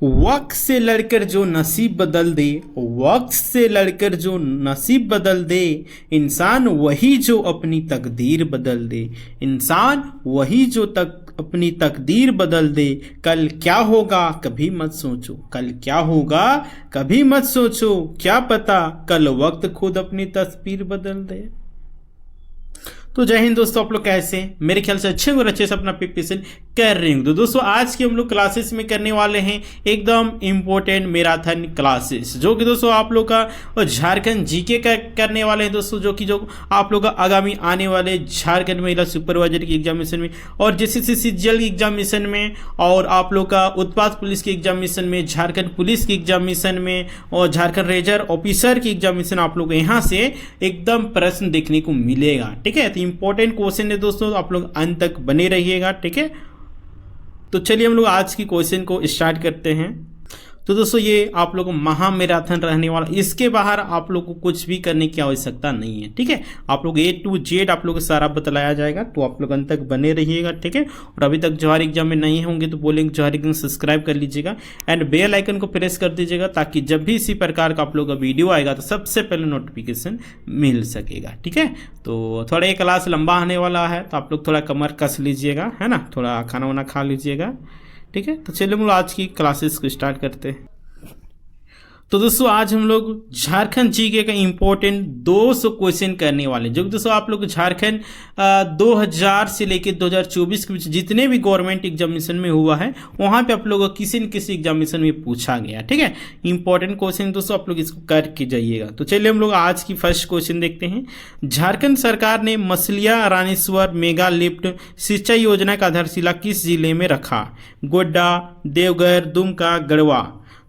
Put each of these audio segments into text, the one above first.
वक्त से लड़कर जो नसीब बदल दे, वक्त से लड़कर जो नसीब बदल दे, इंसान वही जो अपनी तकदीर बदल दे, इंसान वही जो अपनी तकदीर बदल दे। कल क्या होगा कभी मत सोचो, कल क्या होगा कभी मत सोचो, क्या पता कल वक्त खुद अपनी तस्वीर बदल दे। तो जय हिंद दोस्तों, आप लोग कैसे हैं? मेरे ख्याल से अच्छे और अच्छे से अपना प्रिपरेशन कर रहे हैं। तो दोस्तों आज की हम लोग क्लासेस में करने वाले हैं एकदम इम्पोर्टेंट मैराथन क्लासेस, जो कि दोस्तों आप लोग का झारखंड जीके का करने वाले हैं दोस्तों, जो आप लोग का आगामी आने वाले झारखंड महिला सुपरवाइजर की एग्जामिनेशन में और जेसीसी सीजीएल की एग्जामिनेशन में और आप लोग का उत्पाद पुलिस की एग्जामिनेशन में, झारखंड पुलिस की एग्जामिनेशन में और झारखंड रेंजर ऑफिसर की एग्जामिनेशन आप लोग यहाँ से एकदम प्रश्न देखने को मिलेगा। ठीक है, इंपॉर्टेंट क्वेश्चन है दोस्तों, आप लोग अंत तक बने रहिएगा। ठीक है, तो चलिए हम लोग आज की क्वेश्चन को स्टार्ट करते हैं। तो दोस्तों ये आप लोग महा मैराथन रहने वाला, इसके बाहर आप लोग को कुछ भी करने की आवश्यकता नहीं है। ठीक है, आप लोग A to Z आप लोग को सारा बतलाया जाएगा, तो आप लोग अंत तक बने रहिएगा। ठीक है, और अभी तक जवाहर एग्जाम में नहीं होंगे तो बोलेंगे जवाहर एग्जाम सब्सक्राइब कर लीजिएगा एंड बेल आइकन को प्रेस कर दीजिएगा, ताकि जब भी इसी प्रकार का आप लोग का वीडियो आएगा तो सबसे पहले नोटिफिकेशन मिल सकेगा। ठीक है, तो थोड़ा ये क्लास लंबा आने वाला है, तो आप लोग थोड़ा कमर कस लीजिएगा, है ना, थोड़ा खाना वाना खा लीजिएगा। ठीक है, तो चलिए हम लोग आज की क्लासेस को स्टार्ट करते हैं। तो दोस्तों आज हम लोग झारखंड जीके का इंपॉर्टेंट 200 क्वेश्चन करने वाले, जो दोस्तों आप लोग झारखंड 2000 से लेकर 2024 के बीच जितने भी गवर्नमेंट एग्जामिनेशन में हुआ है वहां पे आप लोगों को किसी न किसी एग्जामिनेशन में पूछा गया। ठीक है, इंपॉर्टेंट क्वेश्चन दोस्तों, आप लोग इसको करके जाइएगा। तो चलिए हम लोग आज की फर्स्ट क्वेश्चन देखते हैं। झारखंड सरकार ने मसलिया रानीश्वर मेगा लिफ्ट सिंचाई योजना का आधारशिला किस जिले में रखा? गोड्डा, देवघर, दुमका, गढ़वा।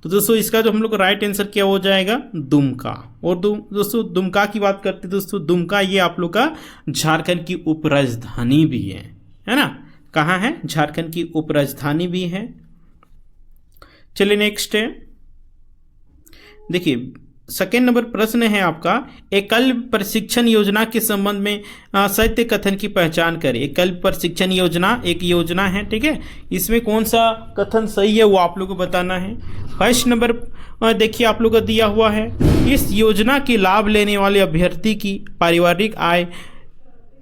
तो दोस्तों इसका जो हम लोग राइट आंसर क्या हो जाएगा? दुमका। और दोस्तों दुमका की बात करते हैं दोस्तों, दुमका ये आप लोग का झारखंड की उपराजधानी भी है ना। कहाँ है? झारखंड की उपराजधानी भी है। चलिए नेक्स्ट है, देखिए सेकेंड नंबर प्रश्न है आपका, एकल प्रशिक्षण योजना के संबंध में सत्य कथन की पहचान करें। एकल प्रशिक्षण योजना एक योजना है, ठीक है, इसमें कौन सा कथन सही है वो आप लोग को बताना है। फर्स्ट नंबर देखिए आप लोग को दिया हुआ है, इस योजना के लाभ लेने वाले अभ्यर्थी की पारिवारिक आय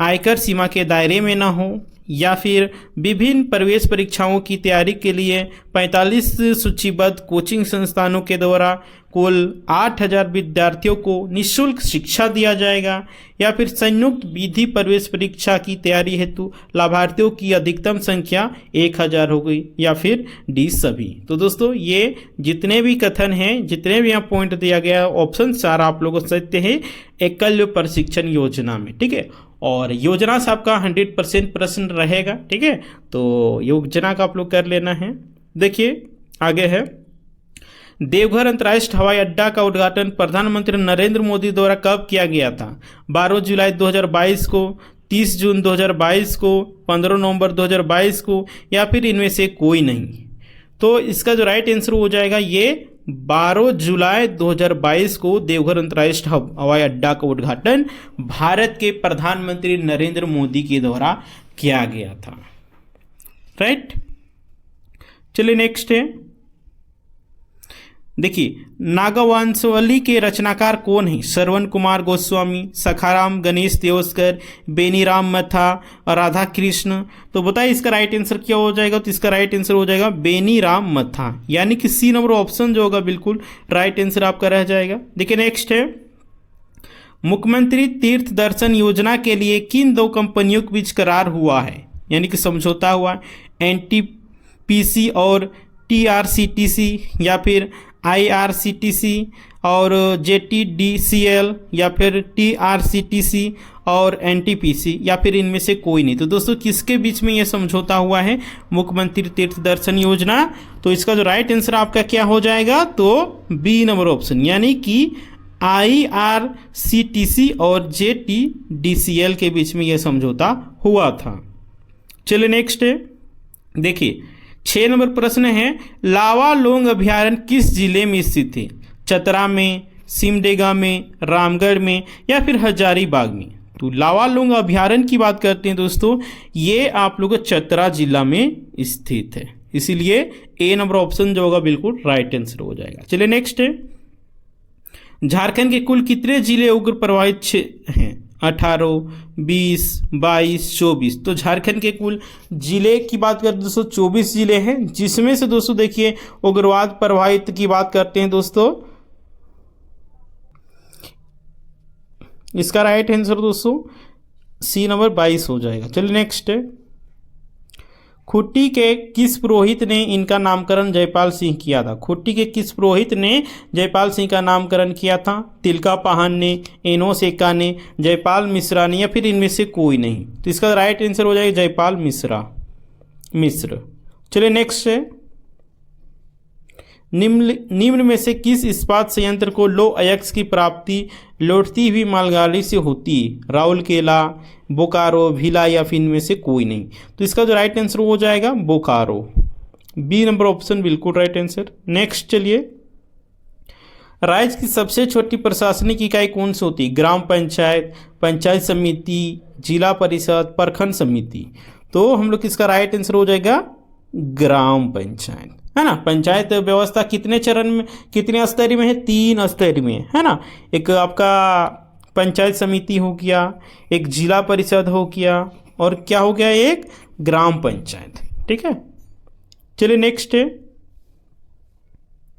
आयकर सीमा के दायरे में न हो, या फिर विभिन्न प्रवेश परीक्षाओं की तैयारी के लिए 45 सूचीबद्ध कोचिंग संस्थानों के द्वारा कुल 8000 विद्यार्थियों को निःशुल्क शिक्षा दिया जाएगा, या फिर संयुक्त विधि प्रवेश परीक्षा की तैयारी हेतु लाभार्थियों की अधिकतम संख्या 1000 हो गई, या फिर डी सभी। तो दोस्तों ये जितने भी कथन हैं, जितने भी यहाँ पॉइंट दिया गया ऑप्शन सारा आप लोगों को सत्य है एकल प्रशिक्षण योजना में। ठीक है, और योजना से आपका 100% प्रश्न रहेगा। ठीक है, तो योजना का आप लोग कर लेना है। देखिए आगे है, देवघर अंतर्राष्ट्रीय हवाई अड्डा का उद्घाटन प्रधानमंत्री नरेंद्र मोदी द्वारा कब किया गया था? 12 जुलाई 2022 को, 30 जून 2022 को, 15 नवंबर 2022 को, या फिर इनमें से कोई नहीं। तो इसका जो राइट आंसर हो जाएगा ये 12 जुलाई 2022 को देवघर अंतर्राष्ट्रीय हवाई अड्डा का उद्घाटन भारत के प्रधानमंत्री नरेंद्र मोदी के द्वारा किया गया था। राइट, चलिए नेक्स्ट है, देखिए नागवंशावली के रचनाकार कौन है? श्रवण कुमार गोस्वामी, सखाराम गणेश देओस्कर, बेनीराम मथा और राधा कृष्ण। तो बताइए इसका राइट आंसर क्या हो जाएगा? तो इसका राइट आंसर हो जाएगा बेनीराम मथा, यानी कि सी नंबर ऑप्शन जो होगा बिल्कुल राइट आंसर आपका रह जाएगा। देखिए नेक्स्ट है, मुख्यमंत्री तीर्थ दर्शन योजना के लिए किन दो कंपनियों के बीच करार हुआ है, यानी कि समझौता हुआ है? NTPC और TRCTC, या फिर IRCTC और JTDCL, या फिर TRCTC और NTPC, या फिर इनमें से कोई नहीं। तो दोस्तों किसके बीच में ये समझौता हुआ है? मुख्यमंत्री तीर्थ दर्शन योजना। तो इसका जो राइट आंसर आपका क्या हो जाएगा? तो बी नंबर ऑप्शन, यानी कि IRCTC और JTDCL के बीच में यह समझौता हुआ था। चलिए नेक्स्ट है, देखिए 6 नंबर प्रश्न है, लावालोंग अभ्यारण्य किस जिले में स्थित है? चतरा में, सिमडेगा में, रामगढ़ में, या फिर हजारीबाग में? तो लावालोंग अभ्यारण्य की बात करते हैं दोस्तों, ये आप लोग चतरा जिला में स्थित है। इसीलिए ए नंबर ऑप्शन जो होगा बिल्कुल राइट आंसर हो जाएगा। चलिए नेक्स्ट है, झारखंड के कुल कितने जिले उग्र प्रभावित हैं? 18, 20, 22, 24। तो झारखंड के कुल जिले की बात करते हैं दोस्तों 24 जिले हैं, जिसमें से दोस्तों देखिए उग्रवाद प्रभावित की बात करते हैं दोस्तों, इसका राइट आंसर दोस्तों सी नंबर 22 हो जाएगा। चलिए नेक्स्ट है, खुट्टी के किस पुरोहित ने इनका नामकरण जयपाल सिंह किया था? खुट्टी के किस पुरोहित ने जयपाल सिंह का नामकरण किया था? तिलका पाहन ने, एनो सेका ने, जयपाल मिश्रा ने, या फिर इनमें से कोई नहीं? तो इसका राइट आंसर हो जाएगा जयपाल मिश्र। चलिए नेक्स्ट है, निम्न में से किस इस्पात संयंत्र को लौह अयस्क की प्राप्ति लौटती हुई मालगाड़ी से होती है? राउरकेला, बोकारो, भिला, या फिर इनमें से कोई नहीं? तो इसका जो राइट आंसर हो जाएगा बोकारो, बी नंबर ऑप्शन बिल्कुल राइट आंसर। नेक्स्ट चलिए, राज्य की सबसे छोटी प्रशासनिक इकाई कौन सी होती है? ग्राम पंचायत, पंचायत समिति, जिला परिषद, प्रखंड समिति। तो हम लोग इसका राइट आंसर हो जाएगा ग्राम पंचायत, है ना। पंचायत व्यवस्था कितने चरण में, कितने स्तरीय में है? 3 स्तरीय में, है ना। एक आपका पंचायत समिति हो गया, एक जिला परिषद हो गया, और क्या हो गया, एक ग्राम पंचायत, ठीक है। चलिए नेक्स्ट है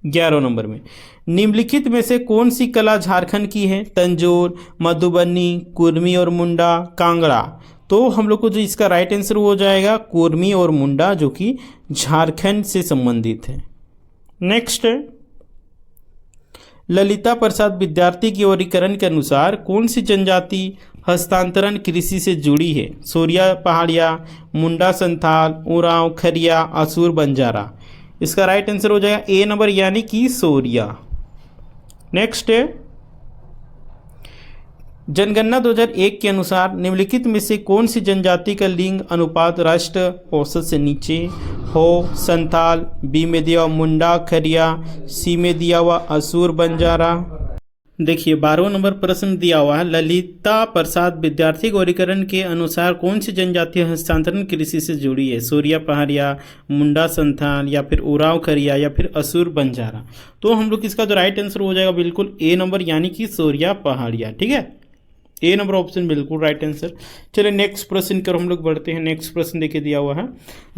11 नंबर में, निम्नलिखित में से कौन सी कला झारखंड की है? तंजौर, मधुबनी, कुर्मी और मुंडा, कांगड़ा। तो हम लोग को जो इसका राइट आंसर हो जाएगा कुर्मी और मुंडा, जो कि झारखंड से संबंधित है। नेक्स्ट है, ललिता प्रसाद विद्यार्थी के वर्गीकरण के अनुसार कौन सी जनजाति हस्तांतरण कृषि से जुड़ी है? सोरिया पहाड़िया, मुंडा संथाल, उरांव, खरिया, असुर, बंजारा। इसका राइट आंसर हो जाएगा ए नंबर यानी कि सोरिया। नेक्स्ट है, जनगणना 2001 के अनुसार निम्नलिखित में से कौन सी जनजाति का लिंग अनुपात राष्ट्रीय औसत से नीचे हो? संथाल, बी में दिया हुआ मुंडा, खरिया, सी में दिया हुआ असुर, बंजारा। देखिए 12वां नंबर प्रश्न दिया हुआ है, ललिता प्रसाद विद्यार्थी वर्गीकरण के अनुसार कौन सी जनजाति हस्तांतरण कृषि से जुड़ी है? सोरिया पहाड़िया, मुंडा संथाल, या फिर उरांव खरिया, या फिर असुर बंजारा। तो हम लोग इसका जो राइट आंसर हो जाएगा बिल्कुल ए नंबर यानी कि सोरिया पहाड़िया, ठीक है। ए नंबर ऑप्शन बिल्कुल राइट आंसर। चलिए नेक्स्ट प्रश्न की हम लोग बढ़ते हैं। नेक्स्ट प्रश्न देखिए दिया हुआ है,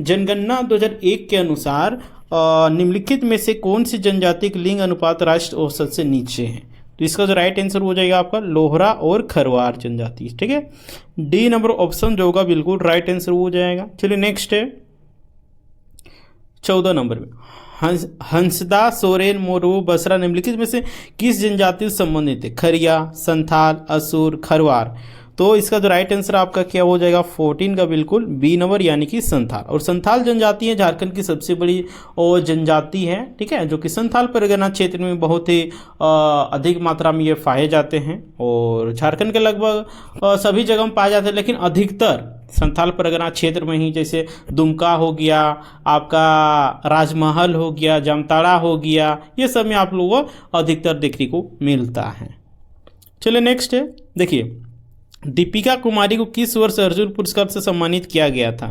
जनगणना 2001 के अनुसार निम्नलिखित में से कौन सी जनजाति का लिंग अनुपात राष्ट्रीय औसत से नीचे है? तो इसका जो राइट आंसर हो जाएगा आपका लोहरा और खरवार जनजाति, ठीक है। डी नंबर ऑप्शन जो होगा बिल्कुल राइट आंसर हो जाएगा। चलिए नेक्स्ट है 14 नंबर में, हंसदा, सोरेन, मोरू, बसरा निम्नलिखित में से किस जनजाति से संबंधित है? खरिया, संथाल, असुर, खरवार। तो इसका जो राइट आंसर आपका क्या हो जाएगा 14 का बिल्कुल बी नंबर यानी कि संथाल। और संथाल जनजाति है झारखंड की सबसे बड़ी और जनजाति है, ठीक है, जो कि संथाल परगना क्षेत्र में बहुत ही अधिक मात्रा में ये पाए जाते हैं और झारखंड के लगभग सभी जगह में पाए जाते हैं, लेकिन अधिकतर संथाल परगना क्षेत्र में ही, जैसे दुमका हो गया, आपका राजमहल हो गया, जामताड़ा हो गया, ये सब में आप लोगों को अधिकतर देखने को मिलता है। चलिए नेक्स्ट है, देखिए दीपिका कुमारी को किस वर्ष अर्जुन पुरस्कार से सम्मानित किया गया था?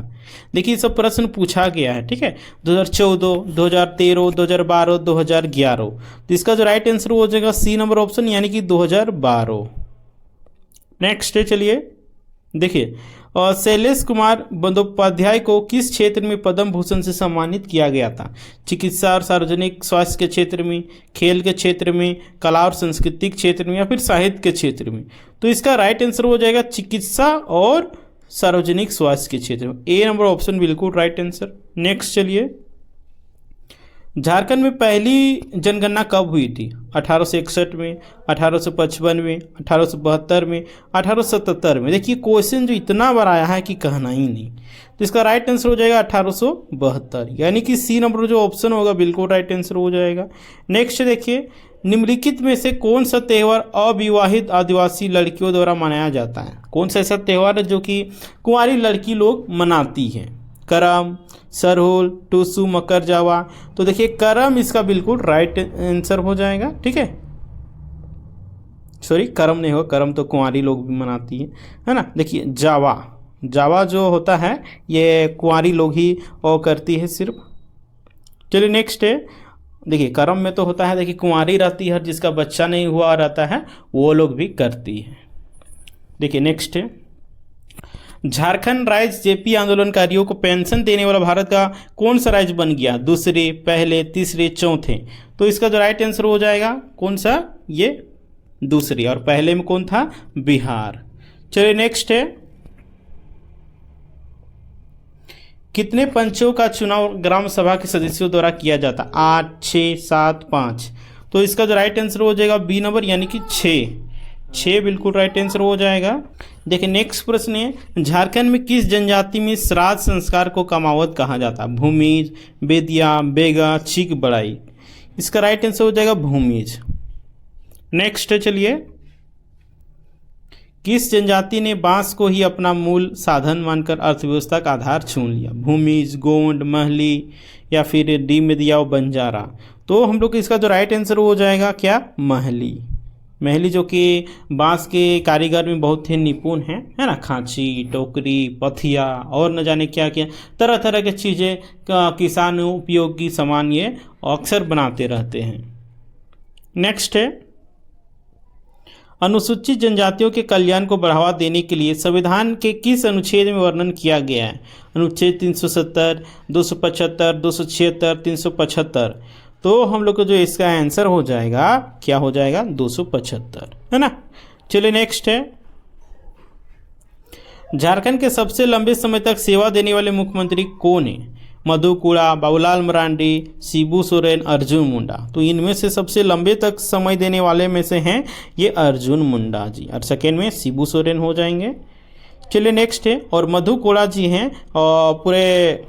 देखिए सब प्रश्न पूछा गया है, ठीक है, 2014, 2013, 2012, 2011। तो इसका जो राइट आंसर हो जाएगा सी नंबर ऑप्शन यानी कि 2012। नेक्स्ट है, चलिए देखिए शैलेश कुमार बंदोपाध्याय को किस क्षेत्र में पद्म भूषण से सम्मानित किया गया था? चिकित्सा और सार्वजनिक स्वास्थ्य के क्षेत्र में, खेल के क्षेत्र में, कला और सांस्कृतिक क्षेत्र में, या फिर साहित्य के क्षेत्र में? तो इसका राइट आंसर हो जाएगा चिकित्सा और सार्वजनिक स्वास्थ्य के क्षेत्र में, ए नंबर ऑप्शन बिल्कुल राइट आंसर। नेक्स्ट चलिए, झारखंड में पहली जनगणना कब हुई थी? 1861 में, 1855 में, 1872 में, 1877 में। देखिए क्वेश्चन जो इतना बार आया है कि कहना ही नहीं। तो इसका राइट आंसर हो जाएगा 1872 यानी कि सी नंबर जो ऑप्शन होगा बिल्कुल राइट आंसर हो जाएगा। नेक्स्ट देखिए, निम्नलिखित में से कौन सा त्यौहार अविवाहित आदिवासी लड़कियों द्वारा मनाया जाता है? कौन सा ऐसा त्यौहार है जो कि कुंवारी लड़की लोग मनाती हैं? करम, सरहुल, टूसू, मकर जावा। तो देखिए करम इसका बिल्कुल राइट आंसर हो जाएगा, ठीक है। सॉरी करम नहीं होगा, करम तो कुंवारी लोग भी मनाती है ना। देखिए जावा, जावा जो होता है ये कुंवारी लोग ही वो करती है सिर्फ, चलिए नेक्स्ट है, देखिए कर्म में तो होता है, देखिए कुंवारी रहती है, जिसका बच्चा नहीं हुआ रहता है वो लोग भी करती है। देखिए नेक्स्ट है, झारखंड राज्य जेपी आंदोलनकारियों को पेंशन देने वाला भारत का कौन सा राज्य बन गया? दूसरे, पहले, तीसरे, चौथे? तो इसका जो राइट आंसर हो जाएगा कौन सा? ये दूसरी, और पहले में कौन था? बिहार। चलिए नेक्स्ट है, कितने पंचों का चुनाव ग्राम सभा के सदस्यों द्वारा किया जाता? 8, 6, 7, 5? तो इसका जो राइट आंसर हो जाएगा बी नंबर, यानी कि 6 बिल्कुल राइट आंसर हो जाएगा। देखिए नेक्स्ट प्रश्न है, झारखंड में किस जनजाति में श्राद्ध संस्कार को कमावत कहा जाता? भूमिज, बेदिया, बेगा, चीक, बड़ाई? इसका राइट आंसर हो जाएगा भूमिज। नेक्स्ट चलिए, किस जनजाति ने बांस को ही अपना मूल साधन मानकर अर्थव्यवस्था का आधार चुन लिया? भूमिज, गोंड, महली, या फिर डी मेदिया, बंजारा? तो हम लोग इसका जो राइट आंसर हो जाएगा क्या? महली। महली जो कि बांस के कारीगर में बहुत ही निपुण है ना, खांची, टोकरी, पथिया और न जाने क्या क्या तरह तरह की चीज़ें किसान उपयोगी सामान ये अक्सर बनाते रहते हैं। नेक्स्ट है, अनुसूचित जनजातियों के कल्याण को बढ़ावा देने के लिए संविधान के किस अनुच्छेद में वर्णन किया गया है? अनुच्छेद 370, 275, 276, 375? तो हम लोग को जो इसका आंसर हो जाएगा क्या हो जाएगा? 275, है ना। चलिए नेक्स्ट है, झारखंड के सबसे लंबे समय तक सेवा देने वाले मुख्यमंत्री कौन है? मधु कुड़ा, बाबूलाल मरांडी, शिबू सोरेन, अर्जुन मुंडा? तो इनमें से सबसे लंबे तक समय देने वाले में से हैं ये अर्जुन मुंडा जी, और सेकेंड में शिबू सोरेन हो जाएंगे। चलिए नेक्स्ट है, और मधु कुड़ा जी हैं पूरे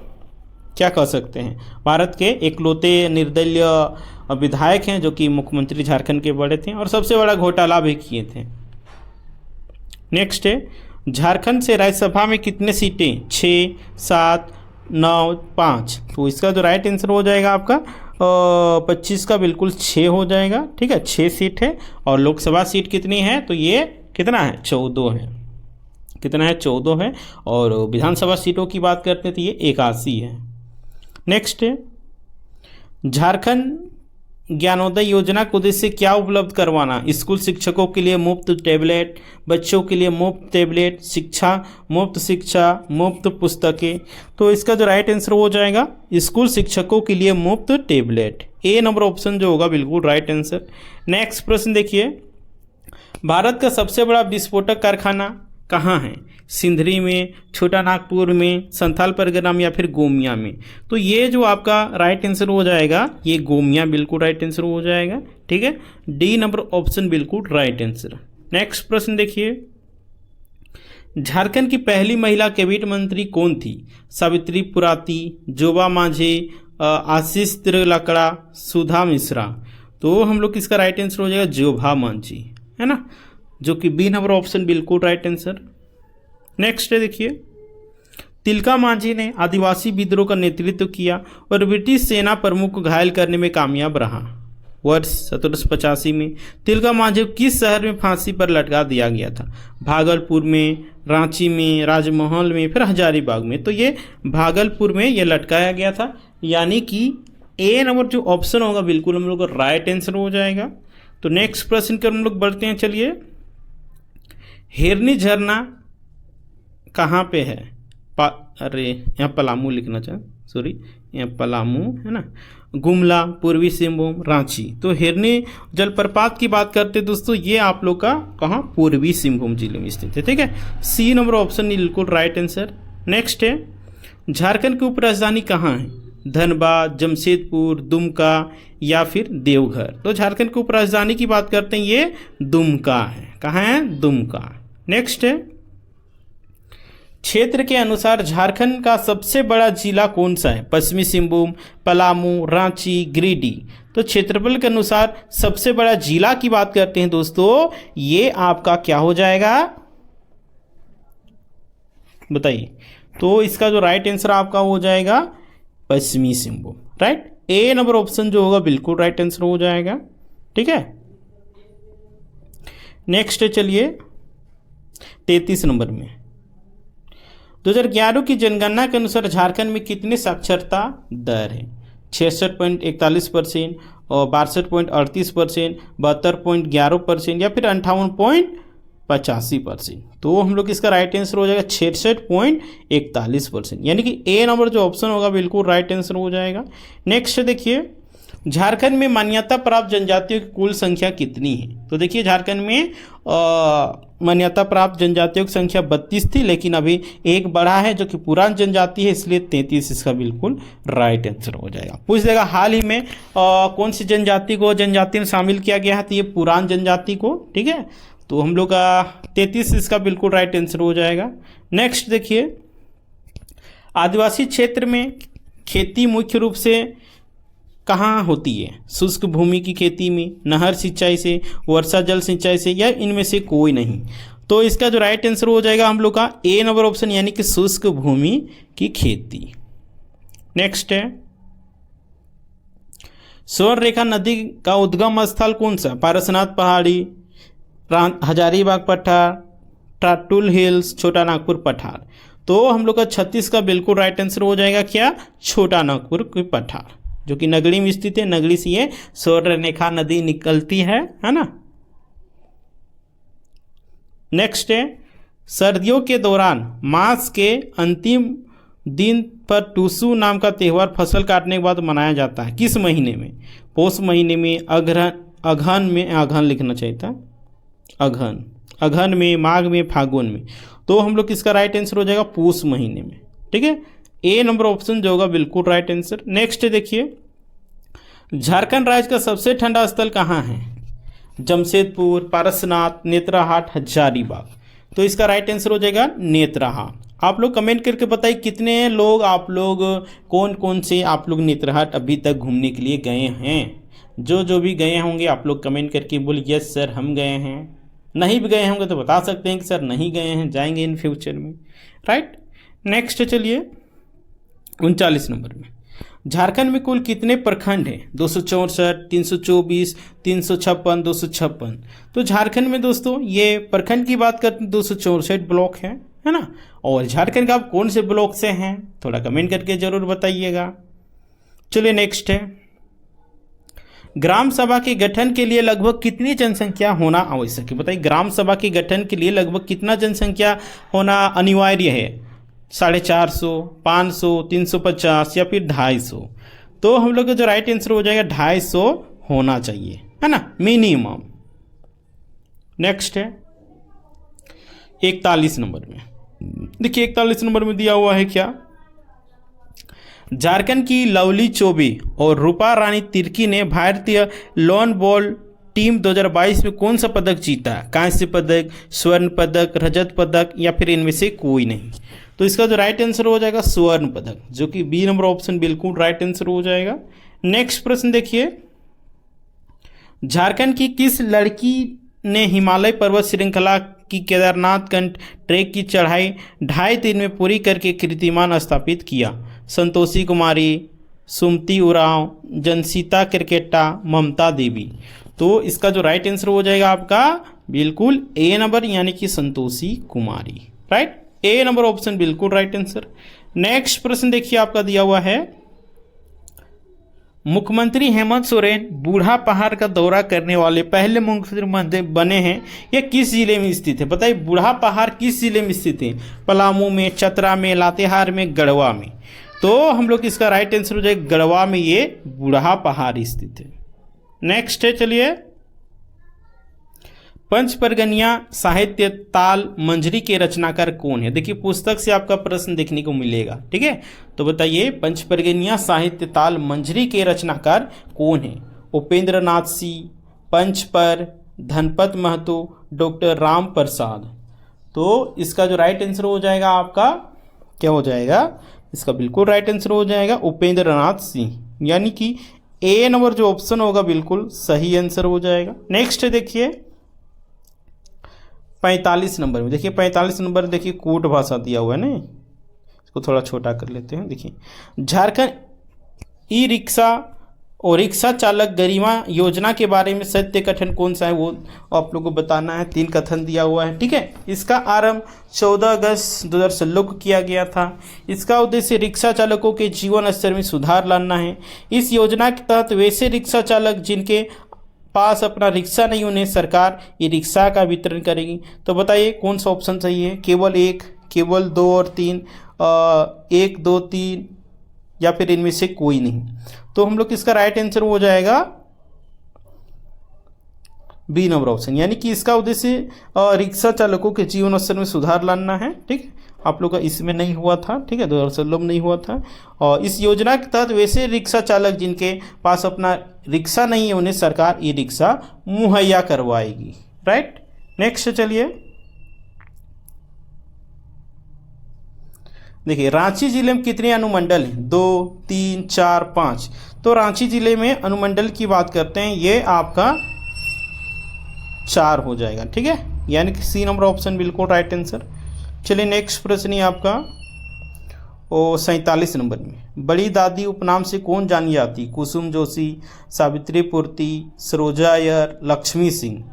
क्या कह सकते हैं भारत के एकलौते निर्दलीय विधायक हैं जो कि मुख्यमंत्री झारखंड के बड़े थे और सबसे बड़ा घोटाला भी किए थे। नेक्स्ट है, झारखंड से राज्यसभा में कितने सीटें? 6, 7, 9, 5? तो इसका जो राइट आंसर हो जाएगा आपका 25 का बिल्कुल 6 हो जाएगा। ठीक है, 6 सीट है। और लोकसभा सीट कितनी है? तो ये कितना है? 14 है। कितना है? 14 है। और विधानसभा सीटों की बात करते हैं तो ये 81 है। नेक्स्ट है, झारखंड ज्ञानोदय योजना को उद्देश्य क्या उपलब्ध करवाना? स्कूल शिक्षकों के लिए मुफ्त टैबलेट, बच्चों के लिए मुफ्त टैबलेट, मुफ्त शिक्षा, मुफ्त पुस्तकें? तो इसका जो राइट आंसर हो जाएगा स्कूल शिक्षकों के लिए मुफ्त टैबलेट। ए नंबर ऑप्शन जो होगा बिल्कुल राइट आंसर। नेक्स्ट प्रश्न देखिए, भारत का सबसे बड़ा विस्फोटक कारखाना कहाँ है? सिंधरी में, छोटा नागपुर में, संथाल परगना में, या फिर गोमिया में? तो ये जो आपका राइट आंसर हो जाएगा ये गोमिया बिल्कुल राइट आंसर हो जाएगा। ठीक है, डी नंबर ऑप्शन बिल्कुल राइट आंसर। नेक्स्ट प्रश्न देखिए, झारखंड की पहली महिला कैबिनेट मंत्री कौन थी? सावित्री पुराती, जोबा मांझे, आशीष त्रिलकड़ा, सुधा मिश्रा? तो हम लोग इसका राइट आंसर हो जाएगा जोबा मांझी, है ना, जो कि बी नंबर ऑप्शन बिल्कुल राइट आंसर। नेक्स्ट है देखिए, तिलका मांझी ने आदिवासी विद्रोह का नेतृत्व किया और ब्रिटिश सेना प्रमुख को घायल करने में कामयाब रहा। वर्ष 1785 में तिलका मांझी को किस शहर में फांसी पर लटका दिया गया था? भागलपुर में, रांची में, राजमहल में, फिर हजारीबाग में? तो ये भागलपुर में ये लटकाया गया था, यानी कि ए नंबर जो ऑप्शन होगा बिल्कुल हम लोग का राइट आंसर हो जाएगा। तो नेक्स्ट प्रश्न कर हम लोग बढ़ते हैं। चलिए, हिरनी झरना कहाँ पे है? अरे यहाँ पलामू लिखना चाहे, सॉरी, यहाँ पलामू है ना, गुमला, पूर्वी सिंहभूम, रांची? तो हिरनी जलप्रपात की बात करते हैं दोस्तों, ये आप लोग का कहाँ? पूर्वी सिंहभूम जिले में स्थित है। ठीक है, सी नंबर ऑप्शन बिल्कुल राइट आंसर। नेक्स्ट है, झारखंड की उपराजधानी कहाँ है? धनबाद, जमशेदपुर, दुमका, या फिर देवघर? तो झारखंड की उपराजधानी की बात करते हैं ये दुमका है। कहाँ है? दुमका। नेक्स्ट है, क्षेत्र के अनुसार झारखंड का सबसे बड़ा जिला कौन सा है? पश्चिमी सिंहभूम, पलामू, रांची, गिरिडीह? तो क्षेत्रफल के अनुसार सबसे बड़ा जिला की बात करते हैं दोस्तों, ये आपका क्या हो जाएगा बताइए? तो इसका जो राइट आंसर आपका हो जाएगा पश्चिमी Singhbhum. Right, A number option जो होगा बिल्कुल राइट आंसर हो जाएगा। ठीक है, नेक्स्ट चलिए 33 नंबर में, 2011 की जनगणना के अनुसार झारखंड में कितनी साक्षरता दर है? 66.41% और 62.38%, 72.11% या फिर 58.85%। तो हम लोग इसका राइट आंसर हो जाएगा 66.41%, यानी कि ए नंबर जो ऑप्शन होगा बिल्कुल राइट आंसर हो जाएगा। नेक्स्ट देखिए, झारखंड में मान्यता प्राप्त जनजातियों की कुल संख्या कितनी है? तो देखिए झारखंड में मान्यता प्राप्त जनजातियों की संख्या 32 थी, लेकिन अभी एक बढ़ा है जो कि पुरान जनजाति है, इसलिए 33 इसका बिल्कुल राइट आंसर हो जाएगा। पूछ देगा हाल ही में कौन सी जनजाति में शामिल किया गया है? तो ये पुरान जनजाति को, ठीक है। तो हम लोग का 33 इसका बिल्कुल राइट आंसर हो जाएगा। नेक्स्ट देखिए, आदिवासी क्षेत्र में खेती मुख्य रूप से कहाँ होती है? शुष्क भूमि की खेती में, नहर सिंचाई से, वर्षा जल सिंचाई से, या इनमें से कोई नहीं। तो इसका जो राइट आंसर हो जाएगा हम लोग का ए नंबर ऑप्शन, यानी कि शुष्क भूमि की खेती। नेक्स्ट है, स्वर्ण रेखा नदी का उद्गम स्थल कौन सा? पारसनाथ पहाड़ी, हजारीबाग पठार, टाटुल हिल्स, छोटा नागपुर पठार। तो हम लोग का 36 का बिल्कुल राइट आंसर हो जाएगा क्या? छोटा नागपुर की पठार, जो कि नगड़ी में स्थित है। नगड़ी से ये स्वर्ण रेखा नदी निकलती है ना। नेक्स्ट है, सर्दियों के दौरान मास के अंतिम दिन पर टूसू नाम का त्यौहार फसल काटने के बाद मनाया जाता है। किस महीने में? पौष महीने में, अगहन में, अगहन लिखना चाहिए था, अगहन में, माघ में, फागुन में। तो हम लोग इसका राइट आंसर हो जाएगा पौष महीने में, ठीक है। ए नंबर ऑप्शन जो होगा बिल्कुल राइट आंसर। नेक्स्ट देखिए, झारखंड राज्य का सबसे ठंडा स्थल कहाँ है? जमशेदपुर, पारसनाथ, नेतरहाट, हजारीबाग। तो इसका राइट आंसर हो जाएगा नेतरहाट। आप लोग कमेंट करके बताइए कितने लोग आप लोग कौन कौन से आप लोग नेतरहाट अभी तक घूमने के लिए गए हैं। जो भी गए होंगे आप लोग कमेंट करके बोलिए यस सर हम गए हैं। नहीं भी गए होंगे तो बता सकते हैं कि सर नहीं गए हैं, जाएंगे इन फ्यूचर में, राइट। नेक्स्ट चलिए 39 नंबर में, झारखंड में कुल कितने प्रखंड हैं? 264, 324, 356, 256। तो झारखंड में दोस्तों ये प्रखंड की बात करते हैं 264 ब्लॉक है ना। और झारखंड का आप कौन से ब्लॉक से हैं थोड़ा कमेंट करके जरूर बताइएगा। चलिए नेक्स्ट है, ग्राम सभा के गठन के लिए लगभग कितनी जनसंख्या होना आवश्यक है? बताइए ग्राम सभा के गठन के लिए लगभग कितना जनसंख्या होना अनिवार्य है? 450, 500, 350 या फिर 250। तो हम लोग का जो राइट आंसर हो जाएगा 250 होना चाहिए, है ना, मिनिमम। नेक्स्ट है 41 नंबर में, देखिए 41 नंबर में दिया हुआ है क्या? झारखंड की लवली चौबे और रूपा रानी तिर्की ने भारतीय लॉन बॉल टीम 2022 में कौन सा पदक जीता? कांस्य पदक, स्वर्ण पदक, रजत पदक या फिर इनमें से कोई नहीं। तो इसका जो राइट आंसर हो जाएगा स्वर्ण पदक, जो कि बी नंबर ऑप्शन बिल्कुल राइट आंसर हो जाएगा। नेक्स्ट प्रश्न देखिए, झारखंड की किस लड़की ने हिमालय पर्वत श्रृंखला की केदारनाथ कंठ ट्रैक की चढ़ाई 2.5 दिन में पूरी करके कीर्तिमान स्थापित किया? संतोषी कुमारी, सुमति उरांव, जनसीता क्रिकेटा, ममता देवी। तो इसका जो राइट आंसर हो जाएगा आपका बिल्कुल ए नंबर, यानी कि संतोषी कुमारी, राइट। ए नंबर ऑप्शन बिल्कुल राइट आंसर। नेक्स्ट प्रश्न देखिए आपका दिया हुआ है, मुख्यमंत्री हेमंत सोरेन बूढ़ा पहाड़ का दौरा करने वाले पहले मुख्यमंत्री बने हैं। यह किस जिले में स्थित है? बताइए बूढ़ा पहाड़ किस जिले में स्थित है? पलामू में, चतरा में, लातेहार में, गढ़वा में। तो हम लोग इसका राइट आंसर हो जाएगा गढ़वा में ये बूढ़ा पहाड़ स्थित है। नेक्स्ट है चलिए, पंचपरगनिया साहित्य ताल मंजरी के रचनाकार कौन है? देखिए पुस्तक से आपका प्रश्न देखने को मिलेगा, ठीक है। तो बताइए पंचपरगनिया साहित्य ताल मंजरी के रचनाकार कौन है? उपेंद्र नाथ सिंह, पंचपर, धनपत महतो, डॉक्टर राम प्रसाद। तो इसका जो राइट आंसर हो जाएगा आपका क्या हो जाएगा? इसका बिल्कुल राइट आंसर हो जाएगा उपेंद्र नाथ सिंह, यानी कि ए नंबर जो ऑप्शन होगा बिल्कुल सही आंसर हो जाएगा। नेक्स्ट देखिए 45 नंबर में, देखिए 45 नंबर देखिए कूट भाषा दिया हुआ है ना, इसको थोड़ा छोटा कर लेते हैं। देखिए झारखंड ई रिक्शा और रिक्शा चालक गरिमा योजना के बारे में सत्य कथन कौन सा है वो आप लोगों को बताना है। 3 कथन दिया हुआ है, ठीक है। इसका आरंभ 14 अगस्त 2016 को किया गया था। इसका उद्देश्य रिक्शा चालकों के जीवन स्तर में सुधार लाना है। इस योजना के तहत वैसे रिक्शा चालक जिनके पास अपना रिक्शा नहीं, उन्हें सरकार ये रिक्शा का वितरण करेगी। तो बताइए कौन सा ऑप्शन सही है, केवल 1, केवल 2 और 3, 1, 2, 3 या फिर इनमें से कोई नहीं। तो हम लोग इसका राइट आंसर हो जाएगा बी नंबर ऑप्शन, यानी कि इसका उद्देश्य रिक्शा चालकों के जीवन स्तर में सुधार लाना है, ठीक। आप लोग का इसमें नहीं हुआ था, ठीक है, 2016 में नहीं हुआ था। और इस योजना के तहत वैसे रिक्शा चालक जिनके पास अपना रिक्शा नहीं है, उन्हें सरकार ई रिक्शा मुहैया करवाएगी, राइट। नेक्स्ट चलिए, देखिए रांची जिले में कितने अनुमंडल हैं, 2, 3, 4, 5। तो रांची जिले में अनुमंडल की बात करते हैं, ये आपका 4 हो जाएगा, ठीक है, यानी कि सी नंबर ऑप्शन बिल्कुल राइट आंसर। चलिए नेक्स्ट प्रश्न है आपका 47 नंबर में, बड़ी दादी उपनाम से कौन जानी जाती, कुसुम जोशी, सावित्री पूर्ति, सरोजा अय्यर, लक्ष्मी सिंह।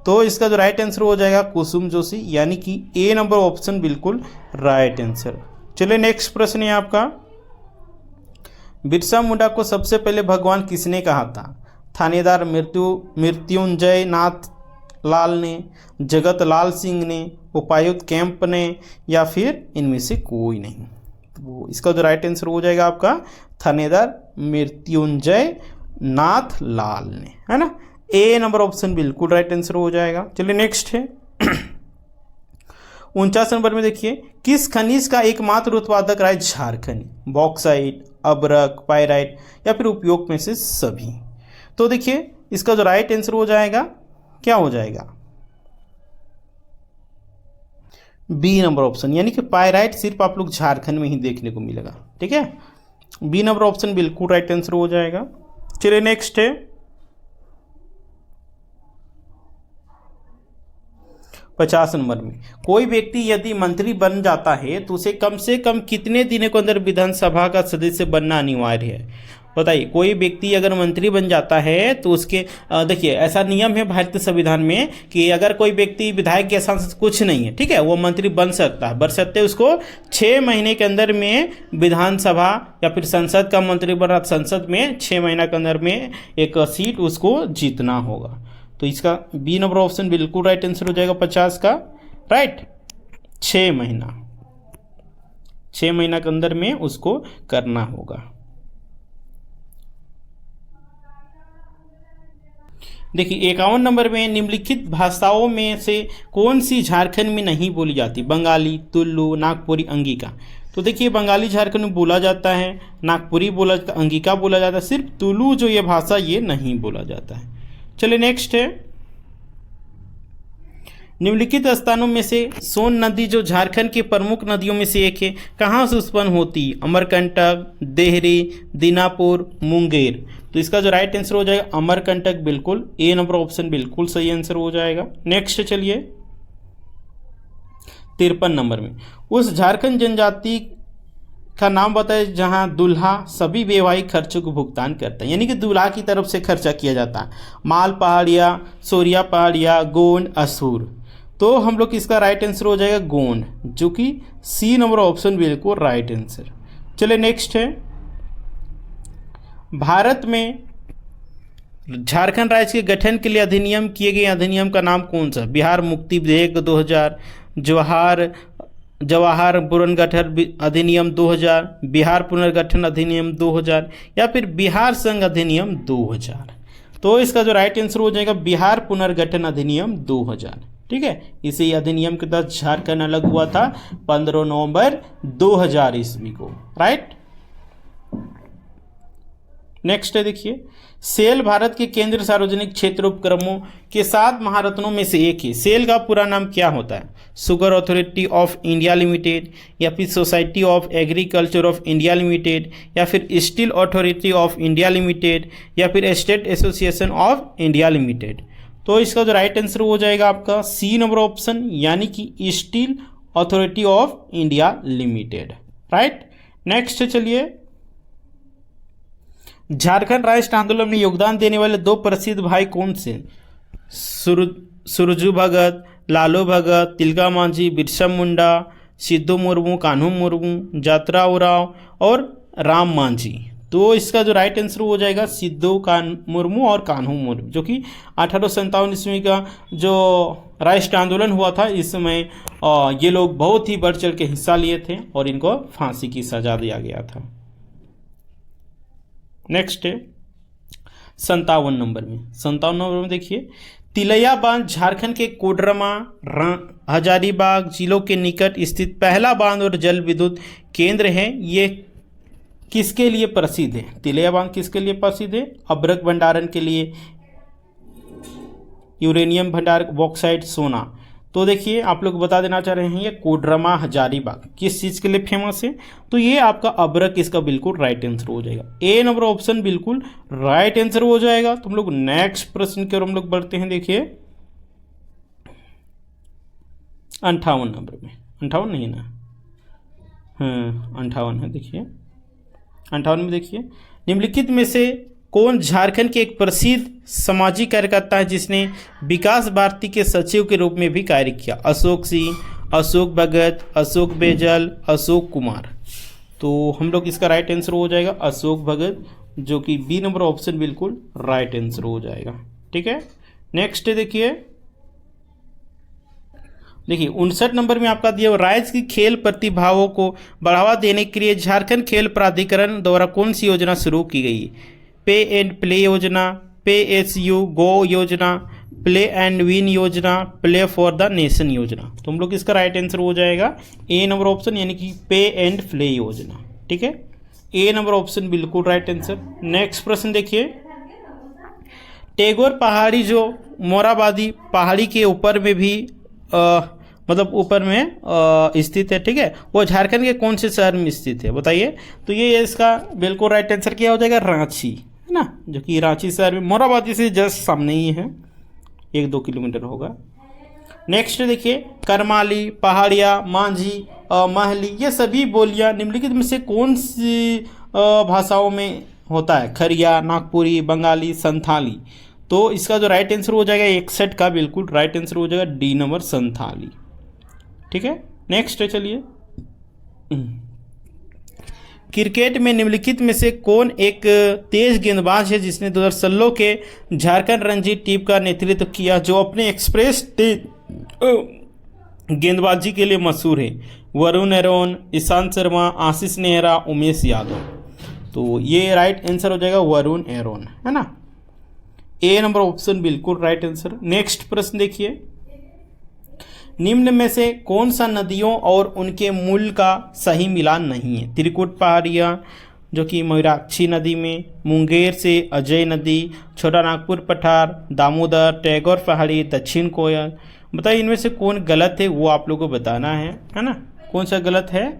तो इसका जो राइट आंसर हो जाएगा कुसुम जोशी, यानी कि ए नंबर ऑप्शन बिल्कुल राइट आंसर। चलिए नेक्स्ट प्रश्न है आपका, बिरसा मुंडा को सबसे पहले भगवान किसने कहा था, थानेदार मृत्युंजय नाथ लाल ने, जगत लाल सिंह ने, उपायुक्त कैंप ने, या फिर इनमें से कोई नहीं। तो इसका जो राइट आंसर हो जाएगा आपका थानेदार मृत्युंजय नाथ लाल ने, है ना। ए नंबर ऑप्शन बिल्कुल राइट आंसर हो जाएगा। चलिए नेक्स्ट है 49 नंबर में, देखिए किस खनिज का एकमात्र उत्पादक राज्य झारखंड, बॉक्साइट, अब्रक, पायराइट या फिर उपयोग में से सभी। तो देखिए इसका जो राइट आंसर हो जाएगा क्या हो जाएगा, बी नंबर ऑप्शन, यानी कि पायराइट सिर्फ आप लोग झारखंड में ही देखने को मिलेगा, ठीक है। बी नंबर ऑप्शन बिल्कुल राइट आंसर हो जाएगा। चलिए नेक्स्ट है 50 नंबर में, कोई व्यक्ति यदि मंत्री बन जाता है तो उसे कम से कम कितने दिनों के अंदर विधानसभा का सदस्य बनना अनिवार्य है। बताइए, कोई व्यक्ति अगर मंत्री बन जाता है तो उसके देखिए ऐसा नियम है भारतीय संविधान में कि अगर कोई व्यक्ति विधायक या सांसद कुछ नहीं है, ठीक है, वो मंत्री बन सकता है, बशर्ते उसको 6 महीने के अंदर में विधानसभा या फिर संसद का मंत्री बना, संसद में 6 महीना के अंदर में एक सीट उसको जीतना होगा। तो इसका बी नंबर ऑप्शन बिल्कुल राइट आंसर हो जाएगा 50 का, राइट। 6 महीना के अंदर में उसको करना होगा। देखिए 51 नंबर में, निम्नलिखित भाषाओं में से कौन सी झारखंड में नहीं बोली जाती, बंगाली, तुलु, नागपुरी, अंगिका। तो देखिए बंगाली झारखंड में बोला जाता है, नागपुरी बोला जाता है, अंगिका बोला जाता है, सिर्फ तुलु जो ये भाषा ये नहीं बोला जाता है। चलिए नेक्स्ट है, निम्नलिखित स्थानों में से सोन नदी जो झारखंड की प्रमुख नदियों में से एक है, कहाँ से उत्पन्न होती, अमरकंटक, देहरी, दीनापुर, मुंगेर। तो इसका जो राइट आंसर हो जाएगा अमरकंटक, बिल्कुल ए नंबर ऑप्शन बिल्कुल सही आंसर हो जाएगा। नेक्स्ट चलिए 53 नंबर में, उस झारखंड जनजाति का नाम बताए जहां दूल्हा सभी वैवाहिक खर्चों को भुगतान करता है, यानी कि दूल्हा की तरफ से खर्चा किया जाता है। माल पहाड़िया, सोरिया पहाड़िया, गोंड, असुर। तो हम लोग इसका राइट आंसर हो जाएगा गोंड, जो कि सी नंबर ऑप्शन बिल्कुल राइट आंसर। चलिए नेक्स्ट है, भारत में झारखंड राज्य के गठन के लिए अधिनियम किए गए अधिनियम का नाम कौन सा, बिहार मुक्ति विधेयक 2000, जवाहर पुनर्गठन अधिनियम 2000, बिहार पुनर्गठन अधिनियम 2000 या फिर बिहार संघ अधिनियम 2000। तो इसका जो राइट आंसर हो जाएगा बिहार पुनर्गठन अधिनियम 2000, ठीक है। इसी अधिनियम के तहत झारखंड अलग हुआ था 15 नवंबर 2000 ईस्वी को, राइट। नेक्स्ट है, देखिए सेल भारत के केंद्रीय सार्वजनिक क्षेत्र उपक्रमों के 7 महारत्नों में से एक है। सेल का पूरा नाम क्या होता है, sugar authority of India limited, या फिर society of agriculture of India limited, या फिर steel authority of India limited, या फिर state association of India limited. तो इसका जो राइट आंसर हो जाएगा आपका सी नंबर ऑप्शन, यानी कि steel authority of India limited, right. Next चलिए झारखंड राष्ट्र आंदोलन में योगदान देने वाले दो प्रसिद्ध भाई कौन से? सुरजू भगत, लालू भगत, तिलका मांझी, बिरसा मुंडा, सिद्धू मुर्मू, कान्हू मुर्मू, जातरा उराव और राम मांझी। तो इसका जो राइट आंसर हो जाएगा सिद्धू मुर्मू और कान्हू मुर्मू, जो कि 1857 ईस्वी का जो राष्ट्र आंदोलन हुआ था, इस समय ये लोग बहुत ही बढ़ चढ़ के हिस्सा लिए थे और इनको फांसी की सजा दिया गया था। नेक्स्ट है 57 नंबर में देखिए, तिलैया बांध झारखंड के कोडरमा, हजारीबाग जिलों के निकट स्थित पहला बांध और जल विद्युत केंद्र है। ये किसके लिए प्रसिद्ध है? तिलैया बांध किसके लिए प्रसिद्ध है? अभ्रक भंडारण के लिए, यूरेनियम भंडार, बॉक्साइट, सोना। तो देखिए आप लोग बता देना चाह रहे हैं ये कोडरमा हजारीबाग किस चीज़ के लिए फेमस है? तो ये आपका अभ्रक इसका बिल्कुल राइट आंसर हो जाएगा। ए नंबर ऑप्शन बिल्कुल राइट आंसर हो जाएगा। तो हम लोग नेक्स्ट प्रश्न की ओर हम लोग बढ़ते हैं। देखिए 58 नंबर में, 58 नहीं ना, हाँ 58 है। देखिए 58 में देखिए, निम्नलिखित में से कौन झारखंड के एक प्रसिद्ध सामाजिक कार्यकर्ता है जिसने विकास भारती के सचिव के रूप में भी कार्य किया? अशोक सिंह, अशोक भगत, अशोक बेजल, अशोक कुमार। तो हम लोग इसका राइट आंसर हो जाएगा अशोक भगत, जो कि बी नंबर ऑप्शन बिल्कुल राइट आंसर हो जाएगा। ठीक है, नेक्स्ट देखिए 59 नंबर में आपका दिया राज्य की खेल प्रतिभाओं को बढ़ावा देने के लिए झारखंड खेल प्राधिकरण द्वारा कौन सी योजना शुरू की गई? पे एंड प्ले योजना, पे एस यू गो योजना, प्ले एंड विन योजना, प्ले फॉर द नेशन योजना। तो हम लोग इसका राइट आंसर हो जाएगा ए नंबर ऑप्शन, यानी कि पे एंड प्ले योजना। ठीक है, ए नंबर ऑप्शन बिल्कुल राइट आंसर। नेक्स्ट प्रश्न देखिए, टैगोर पहाड़ी जो मोराबादी पहाड़ी के ऊपर में भी मतलब ऊपर में स्थित है, ठीक है, वो झारखंड के कौन से शहर में स्थित है बताइए? तो ये इसका बिल्कुल राइट आंसर क्या हो जाएगा? रांची, है ना, जो कि रांची शहर में मोराबादी से जस्ट सामने ही है, 1-2 किलोमीटर होगा। नेक्स्ट देखिए, करमाली, पहाड़िया, मांझी, महली, ये सभी बोलियां निम्नलिखित में से कौन सी भाषाओं में होता है? खरिया, नागपुरी, बंगाली, संथाली। तो इसका जो राइट आंसर हो जाएगा 61 का बिल्कुल राइट आंसर हो जाएगा डी नंबर, संथाली। ठीक है, नेक्स्ट चलिए, क्रिकेट में निम्नलिखित में से कौन एक तेज गेंदबाज है जिसने 2016 के झारखंड रणजी टीम का नेतृत्व किया, जो अपने एक्सप्रेस तेज गेंदबाजी के लिए मशहूर है? वरुण एरोन, ईशांत शर्मा, आशीष नेहरा, उमेश यादव। तो ये राइट आंसर हो जाएगा वरुण एरोन, है ना, ए नंबर ऑप्शन बिल्कुल राइट आंसर। नेक्स्ट प्रश्न देखिए, निम्न में से कौन सा नदियों और उनके मूल का सही मिलान नहीं है? त्रिकुट पहाड़ियाँ, जो कि मयूराक्षी नदी में, मुंगेर से अजय नदी, छोटा नागपुर पठार, दामोदर, टैगोर पहाड़ी, दक्षिण कोयल। बताइए इनमें से कौन गलत है, वो आप लोगों को बताना है ना, कौन सा गलत है?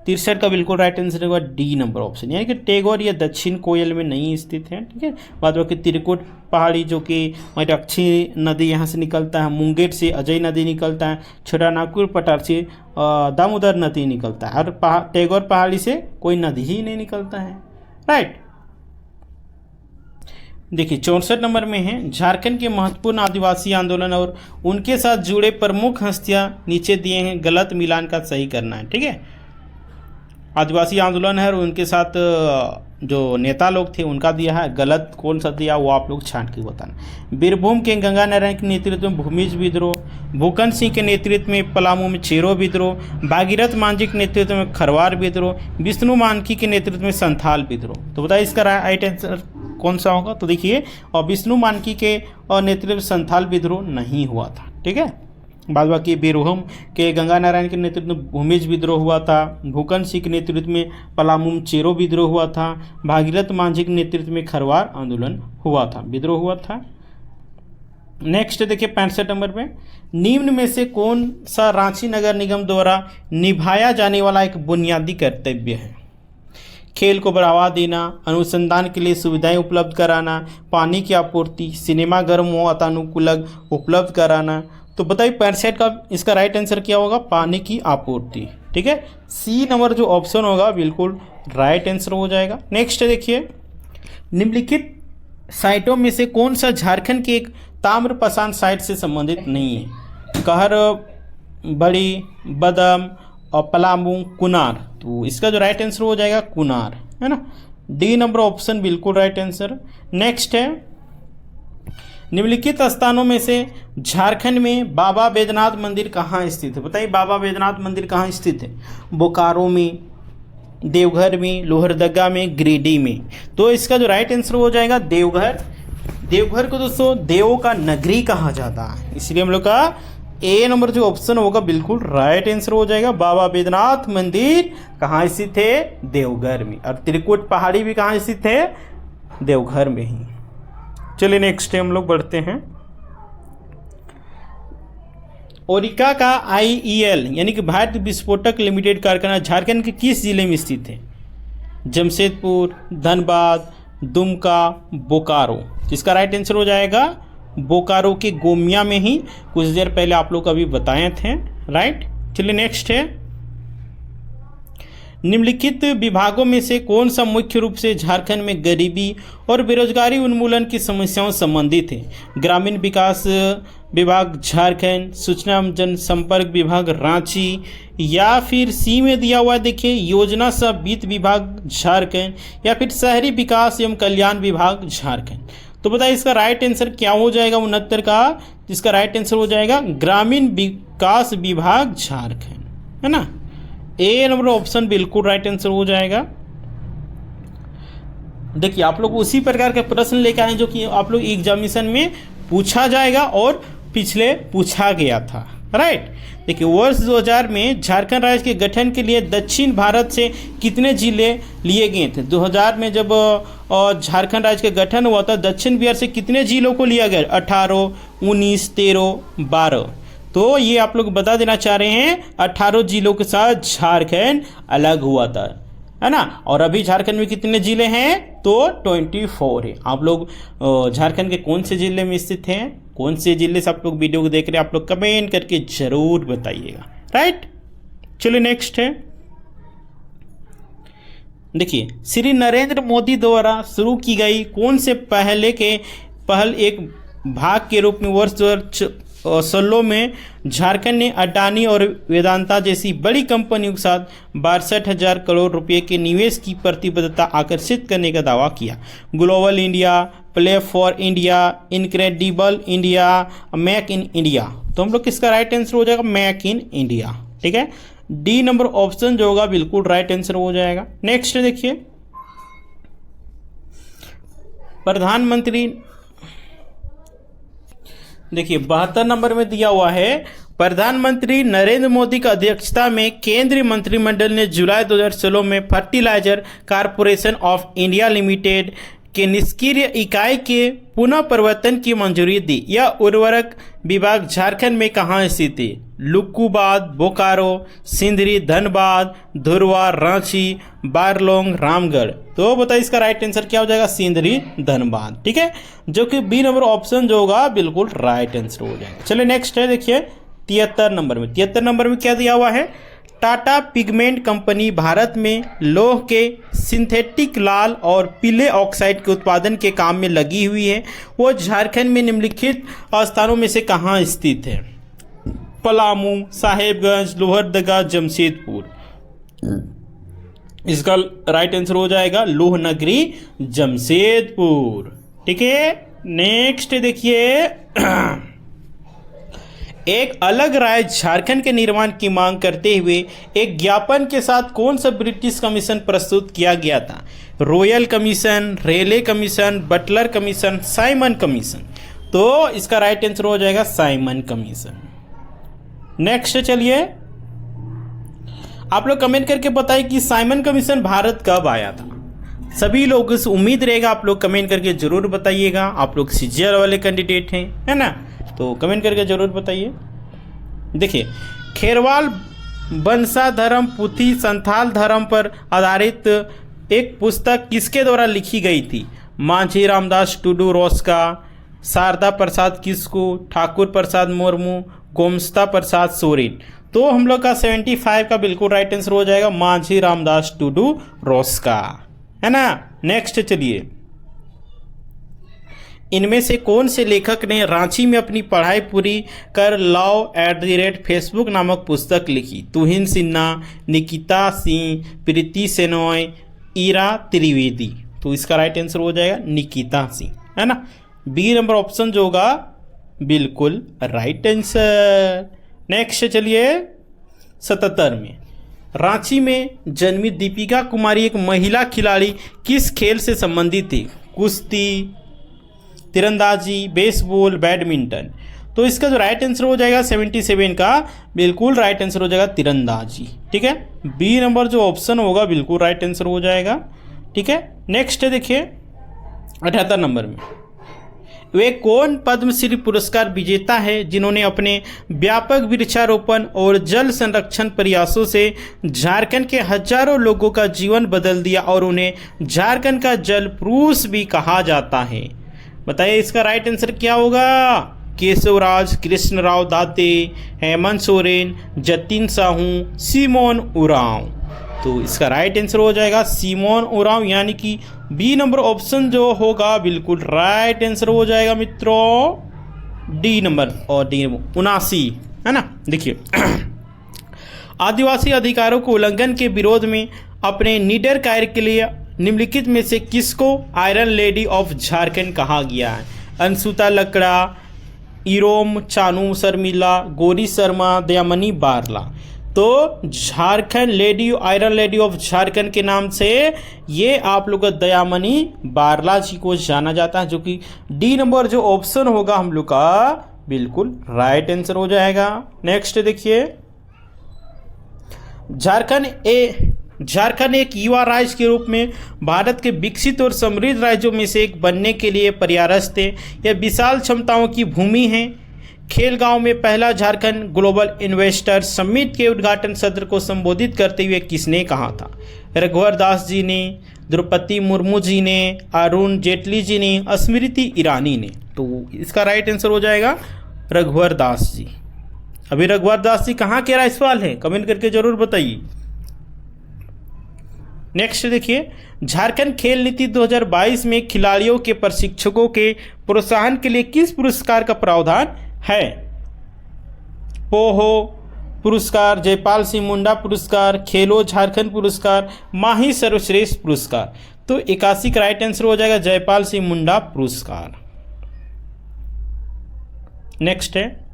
63 का बिल्कुल राइट आंसर होगा डी नंबर ऑप्शन, यानी कि टैगोर या दक्षिण कोयल में नहीं स्थित है। ठीक है, बाद बाकी त्रिकुट पहाड़ी जो कि मयूराक्षी नदी यहाँ से निकलता है, मुंगेर से अजय नदी निकलता है, छोटा नागपुर पठार से दामोदर नदी निकलता है, और टैगोर पहाड़ी से कोई नदी ही नहीं निकलता है। राइट, देखिए 64 नंबर में है, झारखंड के महत्वपूर्ण आदिवासी आंदोलन और उनके साथ जुड़े प्रमुख हस्तियां नीचे दिए हैं, गलत मिलान का सही करना है। ठीक है, आदिवासी आंदोलन है और उनके साथ जो नेता लोग थे उनका दिया है, गलत कौन सा दिया वो आप लोग छांट के बताना। बीरभूम के गंगा नारायण के नेतृत्व में भूमिज विद्रोह, भूकन सिंह के नेतृत्व में पलामू में चेरो विद्रोह, भागीरथ मांझी के नेतृत्व में खरवार विद्रोह, विष्णु मानकी के नेतृत्व में संथाल विद्रोह। तो बताइए इसका राइट आंसर कौन सा होगा? तो देखिए, और विष्णु मानकी के नेतृत्व में संथाल विद्रोह नहीं हुआ था। ठीक है, बाद बाकी बीरभूम के गंगा नारायण के नेतृत्व में भूमिज विद्रोह हुआ था, भूकन सिंह के नेतृत्व में पलामू में चेरो विद्रोह हुआ था, भागीरथ मांझी के नेतृत्व में खरवार आंदोलन हुआ था, विद्रोह हुआ था। नेक्स्ट देखिए 65 नंबर पे, निम्न में से कौन सा रांची नगर निगम द्वारा निभाया जाने वाला एक बुनियादी कर्तव्य है? खेल को बढ़ावा देना, अनुसंधान के लिए सुविधाएं उपलब्ध कराना, पानी की आपूर्ति, सिनेमा घर वातानुकूलक उपलब्ध कराना। तो बताइए 65 का इसका राइट आंसर क्या होगा? पानी की आपूर्ति। ठीक है, सी नंबर जो ऑप्शन होगा बिल्कुल राइट आंसर हो जाएगा। नेक्स्ट देखिए, निम्नलिखित साइटों में से कौन सा झारखंड के एक ताम्रप्रशांत साइट से संबंधित नहीं है? कहर, बड़ी, बदम और पलामू, कुनार। तो इसका जो राइट आंसर हो जाएगा कुनार, है ना। डी नंबर ऑप्शन बिल्कुल राइट आंसर। नेक्स्ट है, निम्नलिखित स्थानों में से झारखंड में बाबा बैद्यनाथ मंदिर कहाँ स्थित है? बताइए बाबा बैद्यनाथ मंदिर कहाँ स्थित है? बोकारो में, देवघर में, लोहरदगा में, गिरिडीह में। तो इसका जो राइट आंसर हो जाएगा देवघर। देवघर को दोस्तों देवों का नगरी कहा जाता है, इसलिए हम लोग का ए नंबर जो ऑप्शन होगा बिल्कुल राइट आंसर हो जाएगा। बाबा बैद्यनाथ मंदिर कहाँ स्थित है? देवघर में। और त्रिकुट पहाड़ी भी कहाँ स्थित है? देवघर में ही। चलिए नेक्स्ट हम लोग बढ़ते हैं। ओरिका का IEL यानी कि भारत विस्फोटक लिमिटेड कारखाना झारखंड के किस जिले में स्थित है? जमशेदपुर, धनबाद, दुमका, बोकारो। इसका राइट आंसर हो जाएगा बोकारो के गोमिया में ही, कुछ देर पहले आप लोग अभी बताए थे, राइट। चलिए नेक्स्ट है, निम्नलिखित विभागों में से कौन सा मुख्य रूप से झारखंड में गरीबी और बेरोजगारी उन्मूलन की समस्याओं से संबंधित है? ग्रामीण विकास विभाग झारखंड, सूचना एवं जनसंपर्क विभाग रांची, या फिर सी में दिया हुआ देखिए योजना सह वित्त विभाग झारखंड, या फिर शहरी विकास एवं कल्याण विभाग झारखंड। तो बताइए इसका राइट आंसर क्या हो जाएगा 69 का? इसका राइट आंसर हो जाएगा ग्रामीण विकास विभाग झारखंड, है ना। ए नंबर ऑप्शन बिल्कुल राइट आंसर हो जाएगा। देखिए आप लोग उसी प्रकार के प्रश्न लेकर आए जो कि आप लोग एग्जामिनेशन में पूछा जाएगा और पिछले पूछा गया था, राइट। देखिए वर्ष 2000 में झारखंड राज्य के गठन के लिए दक्षिण भारत से कितने जिले लिए गए थे? 2000 में जब झारखंड राज्य का गठन हुआ था, दक्षिण बिहार से कितने जिलों को लिया गया? 18, 19, 13, 12। तो ये आप लोग बता देना चाह रहे हैं 18 जिलों के साथ झारखंड अलग हुआ था, है ना। और अभी झारखंड में कितने जिले हैं? तो 24 है। आप लोग झारखंड के कौन से जिले में स्थित हैं, कौन से जिले से आप लोग वीडियो को देख रहे हैं, आप लोग कमेंट करके जरूर बताइएगा, राइट। चलिए नेक्स्ट है, देखिए श्री नरेंद्र मोदी द्वारा शुरू की गई कौन से पहल एक भाग के रूप में वर्ष 2016 में झारखंड ने अडानी और वेदांता जैसी बड़ी कंपनियों के साथ 62,000 करोड़ रुपए के निवेश की प्रतिबद्धता आकर्षित करने का दावा किया? Global India, play for India, incredible India, make in India. तो हम लोग किसका राइट आंसर हो जाएगा? मेक इन इंडिया, ठीक है। डी नंबर ऑप्शन जो होगा बिल्कुल राइट आंसर हो जाएगा। नेक्स्ट देखिए, प्रधानमंत्री, देखिए 72 नंबर में दिया हुआ है, प्रधानमंत्री नरेंद्र मोदी की अध्यक्षता में केंद्रीय मंत्रिमंडल ने जुलाई 2016 में fertilizer corporation of India limited के निष्क्रिय इकाई के पुनः प्रवर्तन की मंजूरी दी। यह उर्वरक विभाग झारखंड में कहाँ स्थित है? लुक्कुबाद, बोकारो, सिंदरी, धनबाद, धुरवा, रांची, बारलोंग, रामगढ़। तो बताइए इसका राइट आंसर क्या हो जाएगा? सिंदरी, धनबाद, ठीक है, जो कि बी नंबर ऑप्शन जो होगा बिल्कुल राइट आंसर हो जाएगा। चलिए नेक्स्ट है, देखिए 73 नंबर में। 73 नंबर में क्या दिया हुआ है? टाटा पिगमेंट कंपनी भारत में लौह के सिंथेटिक लाल और पीले ऑक्साइड के उत्पादन के काम में लगी हुई है। वो झारखंड में निम्नलिखित स्थानों में से कहाँ स्थित है? पलामू, साहेबगंज, लोहरदगा, जमशेदपुर। इसका राइट आंसर हो जाएगा लोहनगरी, जमशेदपुर, ठीक है। नेक्स्ट देखिए, एक अलग राज्य झारखंड के निर्माण की मांग करते हुए एक ज्ञापन के साथ कौन सा ब्रिटिश कमीशन प्रस्तुत किया गया था? Royal commission, Raleigh commission, Butler commission, Simon commission. तो इसका राइट आंसर हो जाएगा साइमन कमीशन। नेक्स्ट चलिए, आप लोग कमेंट करके बताइए कि साइमन कमीशन भारत कब आया था? सभी लोगों से उम्मीद रहेगा आप लोग कमेंट करके जरूर बताइएगा। आप लोग सीजीएल वाले कैंडिडेट हैं, है ना, तो कमेंट करके जरूर बताइए। देखिए, खेरवाल बंसा धर्म पुथी संथाल धर्म पर आधारित एक पुस्तक किसके द्वारा लिखी गई थी? मांझी रामदास टुडू रोस्का, शारदा प्रसाद किस्कू, ठाकुर प्रसाद मुर्मू, गोमस्ता प्रसाद सोरेन। तो हम लोग का 75 का बिल्कुल राइट आंसर हो जाएगा मांझी रामदास टुडू रोस्का, है ना। नेक्स्ट चलिए, इनमें से कौन से लेखक ने रांची में अपनी पढ़ाई पूरी कर love@facebook नामक पुस्तक लिखी? तुहिन सिन्हा, निकिता सिंह, प्रीति सेनॉय, ईरा त्रिवेदी। तो इसका राइट आंसर हो जाएगा निकिता सिंह, है ना। बी नंबर ऑप्शन जो होगा बिल्कुल राइट आंसर। नेक्स्ट चलिए 77 में, रांची में जन्मी दीपिका कुमारी एक महिला खिलाड़ी किस खेल से संबंधित थी? कुश्ती, तीरंदाजी, बेसबॉल, बैडमिंटन। तो इसका जो राइट आंसर हो जाएगा 77 का बिल्कुल राइट आंसर हो जाएगा तीरंदाजी। ठीक है, बी नंबर जो ऑप्शन होगा बिल्कुल राइट आंसर हो जाएगा। ठीक है, नेक्स्ट है देखिए 78 नंबर में, वे कौन पद्मश्री पुरस्कार विजेता है जिन्होंने अपने व्यापक वृक्षारोपण और जल संरक्षण प्रयासों से झारखंड के हजारों लोगों का जीवन बदल दिया और उन्हें झारखंड का जल पुरुष भी कहा जाता है? बताइए इसका राइट आंसर क्या होगा? केशवराज, कृष्णराव दाते, हेमंत सोरेन, जतिन साहू, सिमोन उरांव। तो इसका राइट आंसर हो जाएगा सिमोन उरांव, यानी कि बी नंबर ऑप्शन जो होगा बिल्कुल राइट आंसर हो जाएगा मित्रों, डी नंबर और डी 79, है ना। देखिए आदिवासी अधिकारों को उल्लंघन के विरोध में अपने निडर कार्य के लिए निम्नलिखित में से किसको आयरन लेडी ऑफ झारखंड कहा गया है? अंशुता लकड़ा, इरोम चानू शर्मिला, गौरी शर्मा, दयामनी बारला। तो Jharkhand lady, iron lady of Jharkhand के नाम से ये आप लोग का दयामनी बारला जी को जाना जाता है, जो कि डी नंबर जो ऑप्शन होगा हम लोग का बिल्कुल राइट आंसर हो जाएगा। नेक्स्ट देखिए झारखंड एक युवा राज्य के रूप में भारत के विकसित और समृद्ध राज्यों में से एक बनने के लिए प्रयासरत है। यह विशाल क्षमताओं की भूमि है। खेलगांव में पहला झारखंड ग्लोबल इन्वेस्टर समिट के उद्घाटन सत्र को संबोधित करते हुए किसने कहा था? रघुवर दास जी ने, द्रौपदी मुर्मू जी ने, अरुण जेटली जी ने, स्मृति ईरानी ने। तो इसका राइट आंसर हो जाएगा रघुवर दास जी। अभी रघुवर दास जी कहाँ के राज्यपाल हैं? कमेंट करके जरूर बताइए। नेक्स्ट देखिए झारखंड खेल नीति 2022 में खिलाड़ियों के प्रशिक्षकों के प्रोत्साहन के लिए किस पुरस्कार का प्रावधान है? पोहो पुरस्कार, जयपाल सिंह मुंडा पुरस्कार, खेलो झारखंड पुरस्कार, माही सर्वश्रेष्ठ पुरस्कार। तो 81 का राइट आंसर हो जाएगा जयपाल सिंह मुंडा पुरस्कार। नेक्स्ट है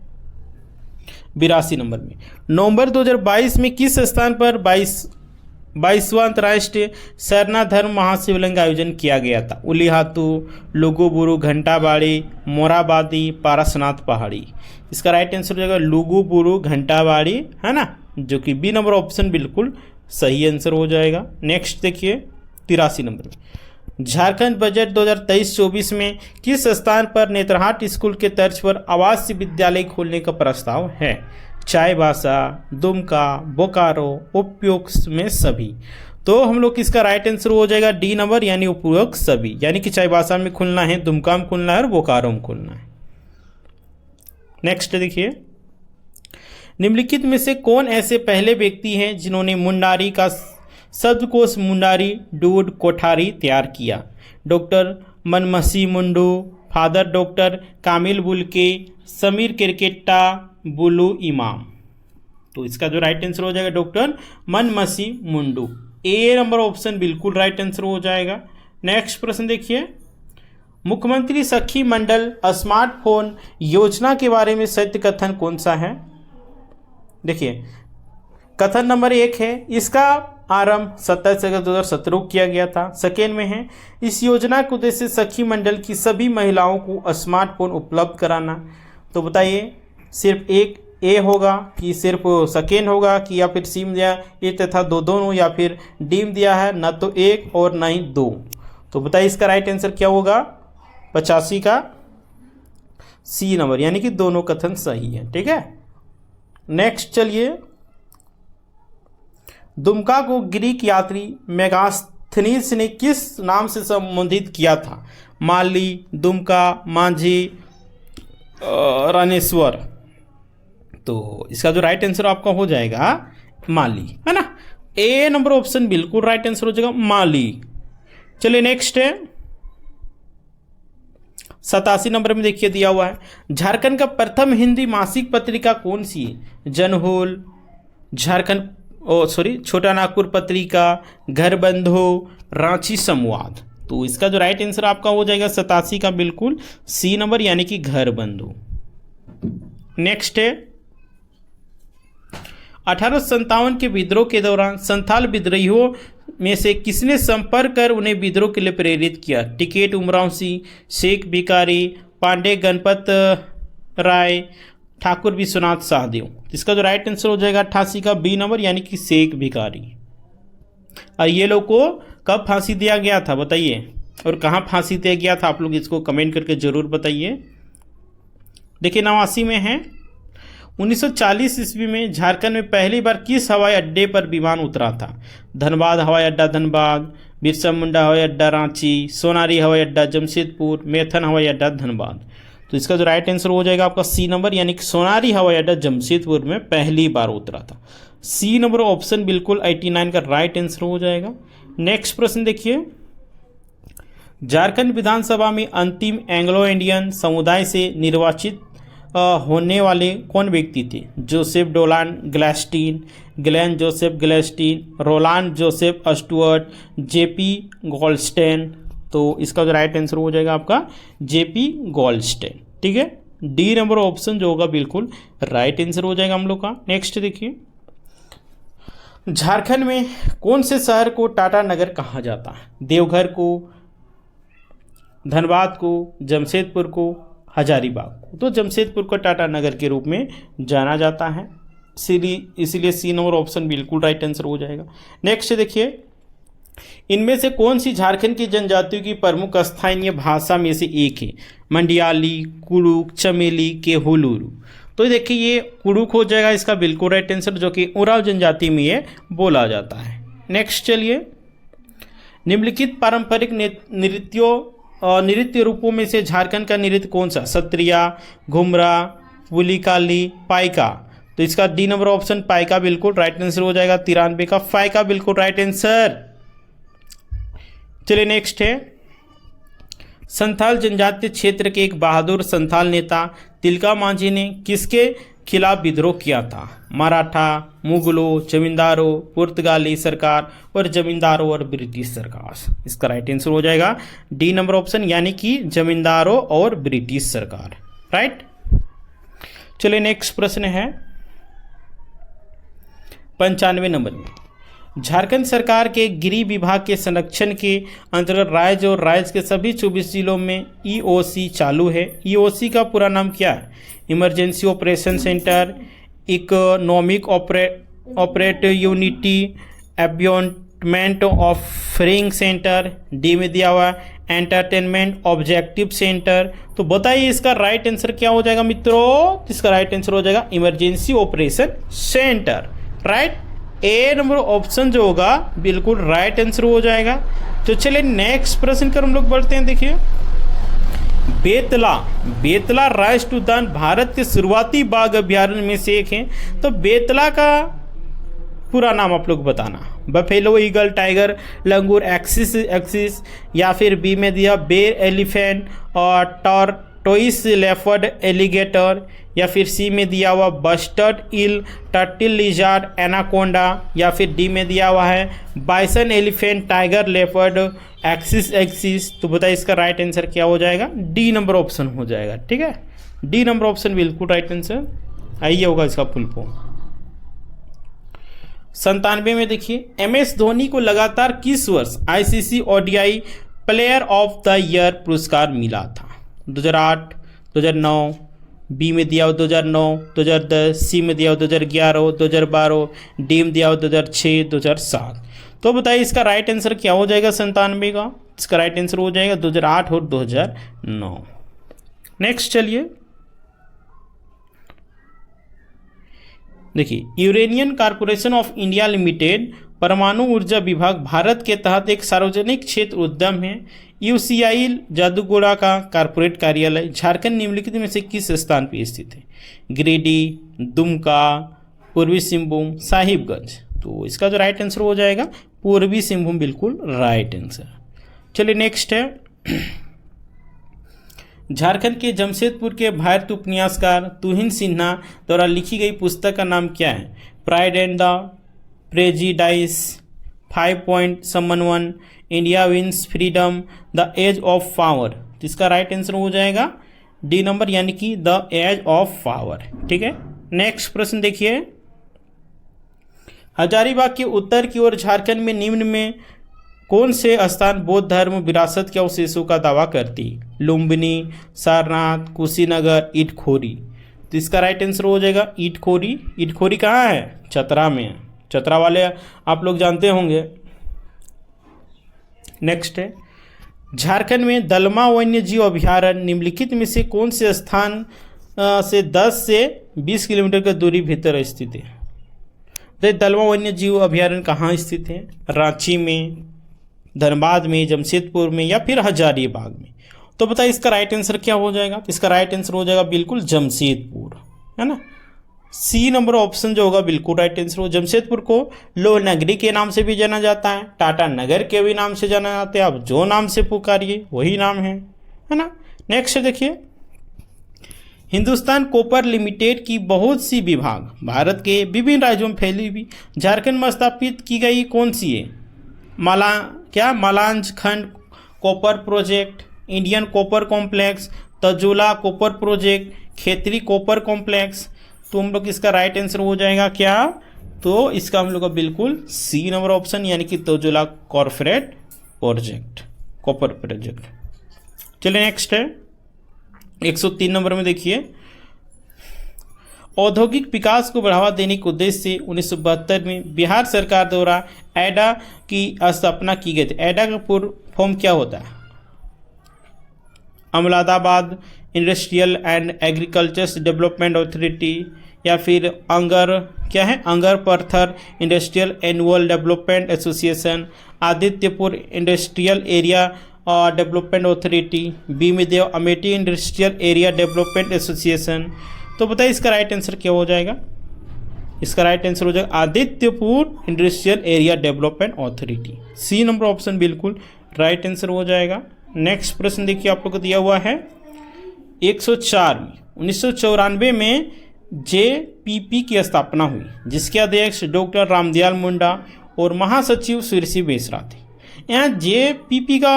82 नंबर में, नवंबर 2022 में किस स्थान पर 22वां अंतर्राष्ट्रीय सरना धर्म महाशिवलिंग का आयोजन किया गया था? उलीहातू, लुगुबुरु, घंटाबाड़ी, मोराबादी, पारसनाथ पहाड़ी। इसका राइट आंसर हो जाएगा लुगुबुरु घंटाबाड़ी, है ना, जो कि बी नंबर ऑप्शन बिल्कुल सही आंसर हो जाएगा। नेक्स्ट देखिए 83 नंबर में, झारखंड बजट 2023-24 में किस स्थान पर नेत्रहाट स्कूल के तर्ज पर आवासीय विद्यालय खोलने का प्रस्ताव है? चाईबासा, दुमका, बोकारो, उपयुक्त में सभी। तो हम लोग इसका राइट आंसर हो जाएगा डी नंबर, यानी उपयुक्त सभी, यानी कि चाईबासा में खुलना है, दुमका में खुलना है और बोकारो में खुलना है। नेक्स्ट देखिए निम्नलिखित में से कौन ऐसे पहले व्यक्ति हैं जिन्होंने मुंडारी का शब्दकोश मुंडारी डूड कोठारी तैयार किया? Doctor Manmasi Mundu, father doctor Camil Bulcke, Sameer क्रिकेटा, बुलू इमाम। तो इसका जो राइट आंसर हो जाएगा doctor Manmasi Mundu, A number option बिल्कुल राइट आंसर हो जाएगा। नेक्स्ट प्रश्न देखिए, मुख्यमंत्री सखी मंडल स्मार्टफोन योजना के बारे में सत्य कथन कौन सा है? देखिए कथन नंबर 1 है, इसका आरंभ 27 अगस्त 2017 को किया गया था। सेकेंड में है, इस योजना का उद्देश्य सखी मंडल की सभी महिलाओं को स्मार्टफोन उपलब्ध कराना। तो बताइए सिर्फ एक ए होगा कि सिर्फ सेकेंड होगा कि या फिर सिम दिया ए तथा दोनों, या फिर डीम दिया है ना तो एक और ना ही दो। तो बताइए इसका राइट आंसर क्या होगा? 85 का सी नंबर, यानी कि दोनों कथन सही है। ठीक है, नेक्स्ट चलिए, दुमका को ग्रीक यात्री मेगास्थनीस ने किस नाम से संबोधित किया था? माली, दुमका, मांझी, रानेश्वर। तो इसका जो राइट आंसर आपका हो जाएगा माली, है ना, ए नंबर ऑप्शन बिल्कुल राइट आंसर हो जाएगा माली। चलिए नेक्स्ट है 87 नंबर में देखिए दिया हुआ है, झारखंड का प्रथम हिंदी मासिक पत्रिका कौन सी है? जनहुल, झारखंड छोटा नागपुर पत्रिका, घर बंधु, रांची संवाद। तो इसका जो राइट आंसर आपका हो जाएगा 87 का बिल्कुल सी नंबर, यानी कि घर बंधु। नेक्स्ट है 1857 के विद्रोह के दौरान संथाल विद्रोहियों में से किसने संपर्क कर उन्हें विद्रोह के लिए प्रेरित किया? टिकैत उमराव सिंह, शेख भिखारी, पांडे गणपत राय, ठाकुर विश्वनाथ शाहदेव। इसका जो राइट आंसर हो जाएगा 88 का बी नंबर, यानी कि शेख भिखारी। और ये लोग को कब फांसी दिया गया था बताइए, और कहाँ फांसी दिया गया था? आप लोग इसको कमेंट करके जरूर बताइए। देखिए 89 में है, 1940 ईस्वी में झारखंड में पहली बार किस हवाई अड्डे पर विमान उतरा था? धनबाद हवाई अड्डा धनबाद, बिरसा मुंडा हवाई अड्डा रांची, सोनारी हवाई अड्डा जमशेदपुर, मैथन हवाई अड्डा धनबाद। तो इसका जो राइट आंसर हो जाएगा आपका सी नंबर, यानी कि सोनारी हवाई अड्डा जमशेदपुर में पहली बार उतरा था। सी नंबर ऑप्शन बिल्कुल 89 का राइट आंसर हो जाएगा। नेक्स्ट प्रश्न देखिए, झारखंड विधानसभा में अंतिम एंग्लो इंडियन समुदाय से निर्वाचित होने वाले कौन व्यक्ति थे? Joseph Dolan Glaistein, Glen Joseph Glaistein, Roland Joseph Stuart, JP Goldstein. तो इसका जो राइट आंसर हो जाएगा आपका जेपी गोल्डस्टेन। ठीक है, डी नंबर ऑप्शन जो होगा बिल्कुल राइट आंसर हो जाएगा हम लोग का। नेक्स्ट देखिए, झारखंड में कौन से शहर को टाटा नगर कहा जाता है? देवघर को, धनबाद को, जमशेदपुर को, हजारीबाग को। तो जमशेदपुर को टाटा नगर के रूप में जाना जाता है, इसीलिए सी नंबर ऑप्शन बिल्कुल राइट आंसर हो जाएगा। नेक्स्ट देखिए, इनमें से कौन सी झारखंड की जनजातियों की प्रमुख स्थानीय भाषा में से एक है? मंडियाली, कुड़ुक, चमेली, केहुलुरु। तो देखिए ये कुड़ुक हो जाएगा इसका बिल्कुल राइट आंसर, जो कि उराव जनजाति में ये बोला जाता है। नेक्स्ट चलिए, निम्नलिखित पारंपरिक नृत्य रूपों में से झारखंड का नृत्य कौन सा? सत्रिया, घुमरा, पुलिकाली, पाइका। तो इसका डी नंबर ऑप्शन पाइका बिल्कुल राइट आंसर हो जाएगा। 93 का पाइका बिल्कुल राइट आंसर। चलिए नेक्स्ट है, संथाल जनजातीय क्षेत्र के एक बहादुर संथाल नेता तिलका मांझी ने किसके खिलाफ विद्रोह किया था? मराठा, मुगलों, जमींदारों, पुर्तगाली सरकार और जमींदारों और ब्रिटिश सरकार। इसका राइट आंसर हो जाएगा डी नंबर ऑप्शन, यानी कि जमींदारों और ब्रिटिश सरकार। राइट। चलिए नेक्स्ट प्रश्न है 95 नंबर में, झारखंड सरकार के गृह विभाग के संरक्षण के अंतर्गत राज्य और राज्य के सभी 24 जिलों में ईओसी चालू है। ईओसी का पूरा नाम क्या है? Emergency operation centre, economic operate unity, environment offering centre, D में दिया हुआ एंटरटेनमेंट ऑब्जेक्टिव सेंटर। तो बताइए इसका राइट आंसर क्या हो जाएगा मित्रों? इसका राइट आंसर हो जाएगा emergency operation centre. Right, A number option जो होगा बिल्कुल राइट आंसर हो जाएगा। तो चलिए नेक्स्ट प्रश्न कर हम लोग बढ़ते हैं। देखिए, बेतला राष्ट्रीय उद्यान भारत के शुरुआती बाघ अभ्यारण्य में से एक है। तो बेतला का पूरा नाम आप लोग बताना। बफेलो, ईगल, टाइगर, लंगूर, एक्सिस, या फिर बी में दिया बेर, एलिफेंट और टॉर्टोइस, लेपर्ड, एलिगेटर, या फिर सी में दिया हुआ बस्टर्ड ईल, टर्टिल, लिजार्ड, एनाकोंडा, या फिर डी में दिया हुआ है bison, elephant, tiger, leopard, axis. तो बताइए इसका राइट आंसर क्या हो जाएगा? डी नंबर ऑप्शन हो जाएगा। ठीक है, डी नंबर ऑप्शन बिल्कुल राइट आंसर। आइए होगा इसका फुल फॉर्म। 97 में देखिए, MS धोनी को लगातार किस वर्ष ICC ODI player of the year पुरस्कार मिला था? 2008, 2009, बी में दिया हो 2009, 2010, सी में दिया हो 2011, 2012, डी में दिया हो 2006, 2007। तो बताइए इसका राइट आंसर क्या हो जाएगा 97 का? इसका राइट आंसर हो जाएगा 2008 और 2009। नेक्स्ट चलिए, देखिए, Uranian corporation of India limited परमाणु ऊर्जा विभाग भारत के तहत एक सार्वजनिक क्षेत्र उद्यम है। UCI जादूगोड़ा का कॉर्पोरेट कार्यालय झारखंड निम्नलिखित में से किस स्थान पर स्थित है? गिरिडीह, दुमका, पूर्वी सिंहभूम, साहिबगंज। तो इसका जो राइट आंसर हो जाएगा पूर्वी सिंहभूम बिल्कुल राइट आंसर। चलिए नेक्स्ट है, झारखंड के जमशेदपुर के भारत उपन्यासकार तुहिन सिन्हा द्वारा लिखी गई पुस्तक का नाम क्या है? Pride and the prejudice, 5 point someone, India wins freedom, the age of power. तो इसका राइट आंसर हो जाएगा डी नंबर, यानी कि द एज ऑफ पावर। ठीक है, नेक्स्ट प्रश्न देखिए। हजारीबाग के उत्तर की ओर झारखंड में निम्न में कौन से स्थान बौद्ध धर्म विरासत के अवशेषों का दावा करती? लुम्बिनी, सारनाथ, कुशीनगर, इटखोरी। तो इसका राइट आंसर हो जाएगा इटखोरी। इटखोरी कहाँ है? चतरा में है। चतरा वाले आप लोग जानते होंगे। नेक्स्ट है, झारखंड में दलमा वन्य जीव अभ्यारण्य निम्नलिखित में से कौन से स्थान से 10 से 20 किलोमीटर की दूरी भीतर स्थित है? तो दलमा वन्य जीव अभ्यारण्य कहाँ स्थित है? रांची में, धनबाद में, जमशेदपुर में, या फिर हजारीबाग में? तो बताइए इसका राइट आंसर क्या हो जाएगा? तो इसका राइट आंसर हो जाएगा बिल्कुल जमशेदपुर, है ना। सी नंबर ऑप्शन जो होगा बिल्कुल राइट आंसर हो। जमशेदपुर को लोह नगरी के नाम से भी जाना जाता है, टाटा नगर के भी नाम से जाना जाता है। आप जो नाम से पुकारिए वही नाम है ना। नेक्स्ट देखिए, हिंदुस्तान कॉपर लिमिटेड की बहुत सी विभाग भारत के विभिन्न राज्यों में फैली हुई झारखंड में स्थापित की गई कौन सी है? Malanjkhand copper project, Indian copper complex, तजुला copper project, Khetri copper complex. तो हम लोग इसका राइट आंसर हो जाएगा क्या? तो इसका हम लोग का बिल्कुल सी नंबर ऑप्शन, यानी कि तजुला कॉर्पोरेट प्रोजेक्ट, कॉपर प्रोजेक्ट। चलिए नेक्स्ट है 103 नंबर में देखिए, औद्योगिक विकास को बढ़ावा देने के उद्देश्य से 1972 में बिहार सरकार द्वारा एडा की स्थापना की गई थी। एडा का पूर्ण फॉर्म क्या होता है? Amladabad industrial and agriculture development authority, या फिर अंगर पर्थर industrial annual development association, Adityapur industrial area development authority, Bhimdev Amethi industrial area development association. तो बताइए इसका राइट आंसर क्या हो जाएगा? इसका राइट आंसर हो जाएगा Adityapur industrial area development authority. C number option बिल्कुल राइट आंसर हो जाएगा। नेक्स्ट प्रश्न देखिए, आप लोग को दिया हुआ है 104 में 1994 में JPP की स्थापना हुई, जिसके अध्यक्ष डॉक्टर रामदयाल मुंडा और महासचिव सुरेश बेसरा थे। यहाँ JPP का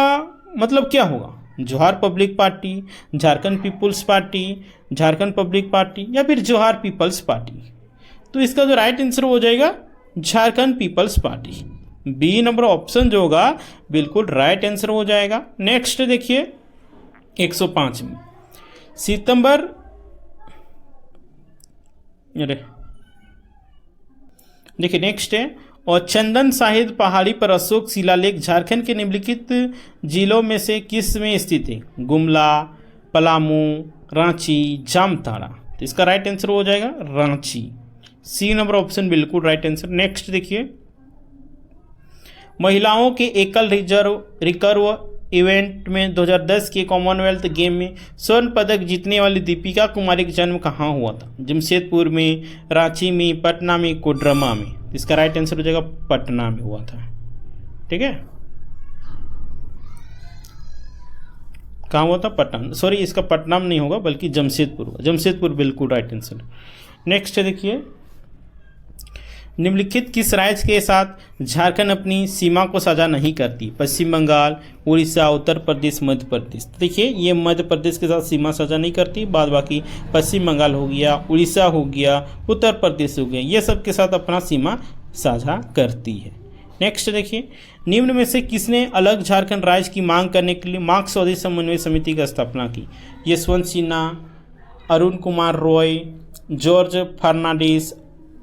मतलब क्या होगा? Johar public party, Jharkhand people's party, Jharkhand public party, या फिर जोहार पीपल्स पार्टी? तो इसका जो राइट आंसर हो जाएगा Jharkhand people's party. B number option जो होगा बिल्कुल राइट आंसर हो जाएगा। नेक्स्ट देखिए 105 में सितंबर, देखिए नेक्स्ट है, और चंदन साहिब पहाड़ी पर अशोक शिलालेख झारखंड के निम्नलिखित जिलों में से किस में स्थित है? गुमला, पलामू, रांची, जामताड़ा। तो इसका राइट आंसर हो जाएगा रांची। सी नंबर ऑप्शन बिल्कुल राइट आंसर। नेक्स्ट देखिए, महिलाओं के एकल रिकर्व इवेंट में 2010 के कॉमनवेल्थ गेम में स्वर्ण पदक जीतने वाली दीपिका कुमारी का जन्म कहाँ हुआ था? जमशेदपुर में, रांची में, पटना में, कोडरमा में? इसका राइट आंसर हो जाएगा पटना में हुआ था। ठीक है, कहाँ हुआ था? पटना, सॉरी इसका पटना में नहीं होगा बल्कि जमशेदपुर होगा। जमशेदपुर बिल्कुल राइट आंसर। नेक्स्ट देखिए, निम्नलिखित किस राज्य के साथ झारखंड अपनी सीमा को साझा नहीं करती? पश्चिम बंगाल, उड़ीसा, उत्तर प्रदेश, मध्य प्रदेश। देखिए ये मध्य प्रदेश के साथ सीमा साझा नहीं करती, बाद बाकी पश्चिम बंगाल हो गया, उड़ीसा हो गया, उत्तर प्रदेश हो गया, ये सब के साथ अपना सीमा साझा करती है। नेक्स्ट देखिए, निम्न में से किसने अलग झारखंड राज्य की मांग करने के लिए मार्क्सवादी समन्वय समिति की स्थापना की? यशवंत सिन्हा, अरुण कुमार रॉय, जॉर्ज फर्नांडिस,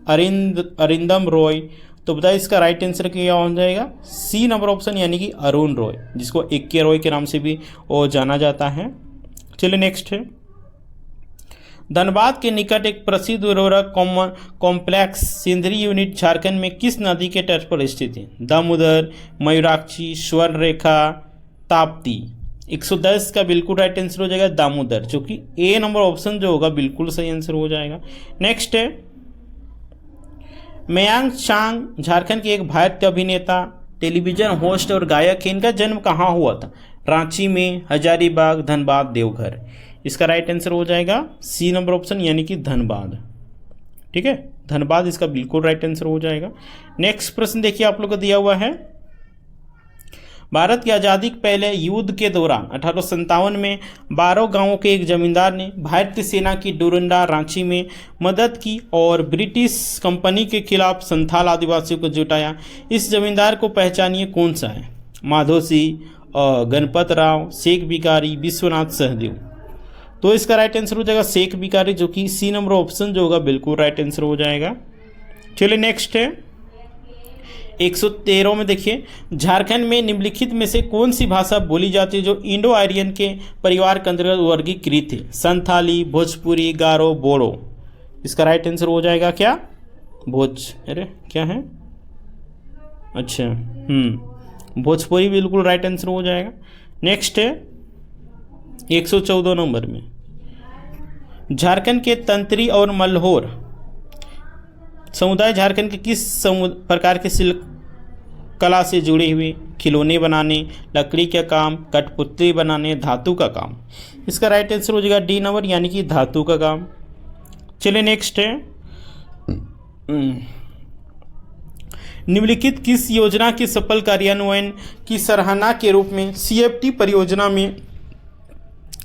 अरिंदम रॉय। तो बताइए इसका राइट आंसर क्या हो जाएगा? सी नंबर ऑप्शन, यानी कि अरुण रॉय, जिसको एक्के रॉय के नाम से भी वो जाना जाता है। चलिए नेक्स्ट है, धनबाद के निकट एक प्रसिद्ध उर्वरक कॉम्प्लेक्स सिंदरी यूनिट झारखंड में किस नदी के तट पर स्थित है? दामोदर, मयूराक्षी, स्वर्णरेखा, ताप्ती। 110 का बिल्कुल राइट आंसर हो जाएगा दामोदर, जो कि ए नंबर ऑप्शन जो होगा बिल्कुल सही आंसर हो जाएगा। नेक्स्ट है, मयांक चांग झारखंड के एक भारतीय अभिनेता, टेलीविजन होस्ट और गायक है। इनका जन्म कहाँ हुआ था? रांची में, हजारीबाग, धनबाद, देवघर। इसका राइट आंसर हो जाएगा सी नंबर ऑप्शन यानी कि धनबाद। ठीक है, धनबाद इसका बिल्कुल राइट आंसर हो जाएगा। नेक्स्ट प्रश्न देखिए आप लोग को दिया हुआ है, भारत की आज़ादी के पहले युद्ध के दौरान 1857 में 12 गांवों के एक जमींदार ने भारतीय सेना की डोरंडा रांची में मदद की और ब्रिटिश कंपनी के खिलाफ संथाल आदिवासियों को जुटाया। इस जमींदार को पहचानिए, कौन सा है? माधो सिंह, गणपत राव, शेख भिखारी, विश्वनाथ सहदेव। तो इसका राइट आंसर हो जाएगा शेख भिखारी, जो कि सी नंबर ऑप्शन जो होगा बिल्कुल राइट आंसर हो जाएगा। चलिए नेक्स्ट है 113 में देखिए, झारखंड में निम्नलिखित में से कौन सी भाषा बोली जाती है जो इंडो आर्यन के परिवार के अंतर्गत वर्गीकृत है? संथाली, भोजपुरी, गारो, बोडो। इसका राइट आंसर हो जाएगा क्या? अरे क्या है? अच्छा भोजपुरी बिल्कुल राइट आंसर हो जाएगा। नेक्स्ट है 114 नंबर में, झारखंड के तंत्री और मल्होर समुदाय झारखंड के किस प्रकार के शिल्प कला से जुड़े हुए? खिलौने बनाने, लकड़ी का काम, कठपुतली बनाने, धातु का काम। इसका राइट आंसर हो जाएगा डी नंबर यानी कि धातु का काम। चलिए नेक्स्ट है, निम्नलिखित किस योजना के सफल कार्यान्वयन की सराहना के रूप में CFT परियोजना में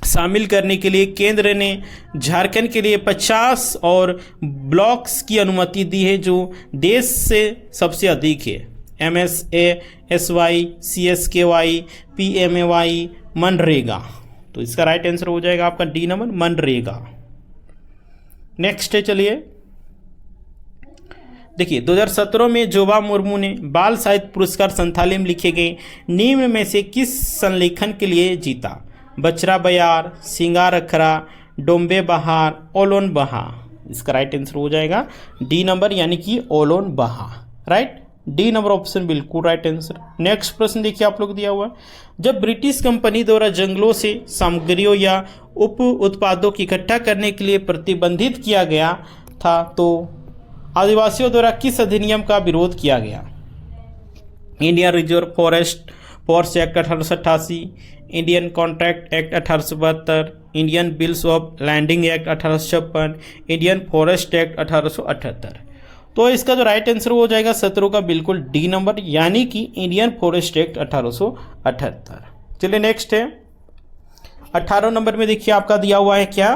शामिल करने के लिए केंद्र ने झारखंड के लिए 50 और ब्लॉक्स की अनुमति दी है जो देश से सबसे अधिक है? MSASY, CSKY, PMAY, MNREGA. तो इसका राइट आंसर हो जाएगा आपका डी नंबर मनरेगा। नेक्स्ट है, चलिए देखिए 2017 में जोबा मुर्मू ने बाल साहित्य पुरस्कार संथाली में लिखे गए निम्न में से किस संलेखन के लिए जीता? बचरा बयार, सिंगार अखरा, डोम्बे बहार, ओलोन बहा। इसका राइट आंसर हो जाएगा डी नंबर यानी कि ओलोन बहा। राइट, डी नंबर ऑप्शन बिल्कुल राइट आंसर। नेक्स्ट प्रश्न देखिए आप लोग दिया हुआ है, जब ब्रिटिश कंपनी द्वारा जंगलों से सामग्रियों या उप उत्पादों की इकट्ठा करने के लिए प्रतिबंधित किया गया था तो आदिवासियों द्वारा किस अधिनियम का विरोध किया गया? Indian reserve forest act 1888, Indian contract act 1872, Indian bills of landing act 1856, Indian forest act 1878। तो इसका जो राइट आंसर हो जाएगा 17 का बिल्कुल डी नंबर यानी कि इंडियन फॉरेस्ट एक्ट 1878। चलिए नेक्स्ट है 18 नंबर में देखिए आपका दिया हुआ है क्या,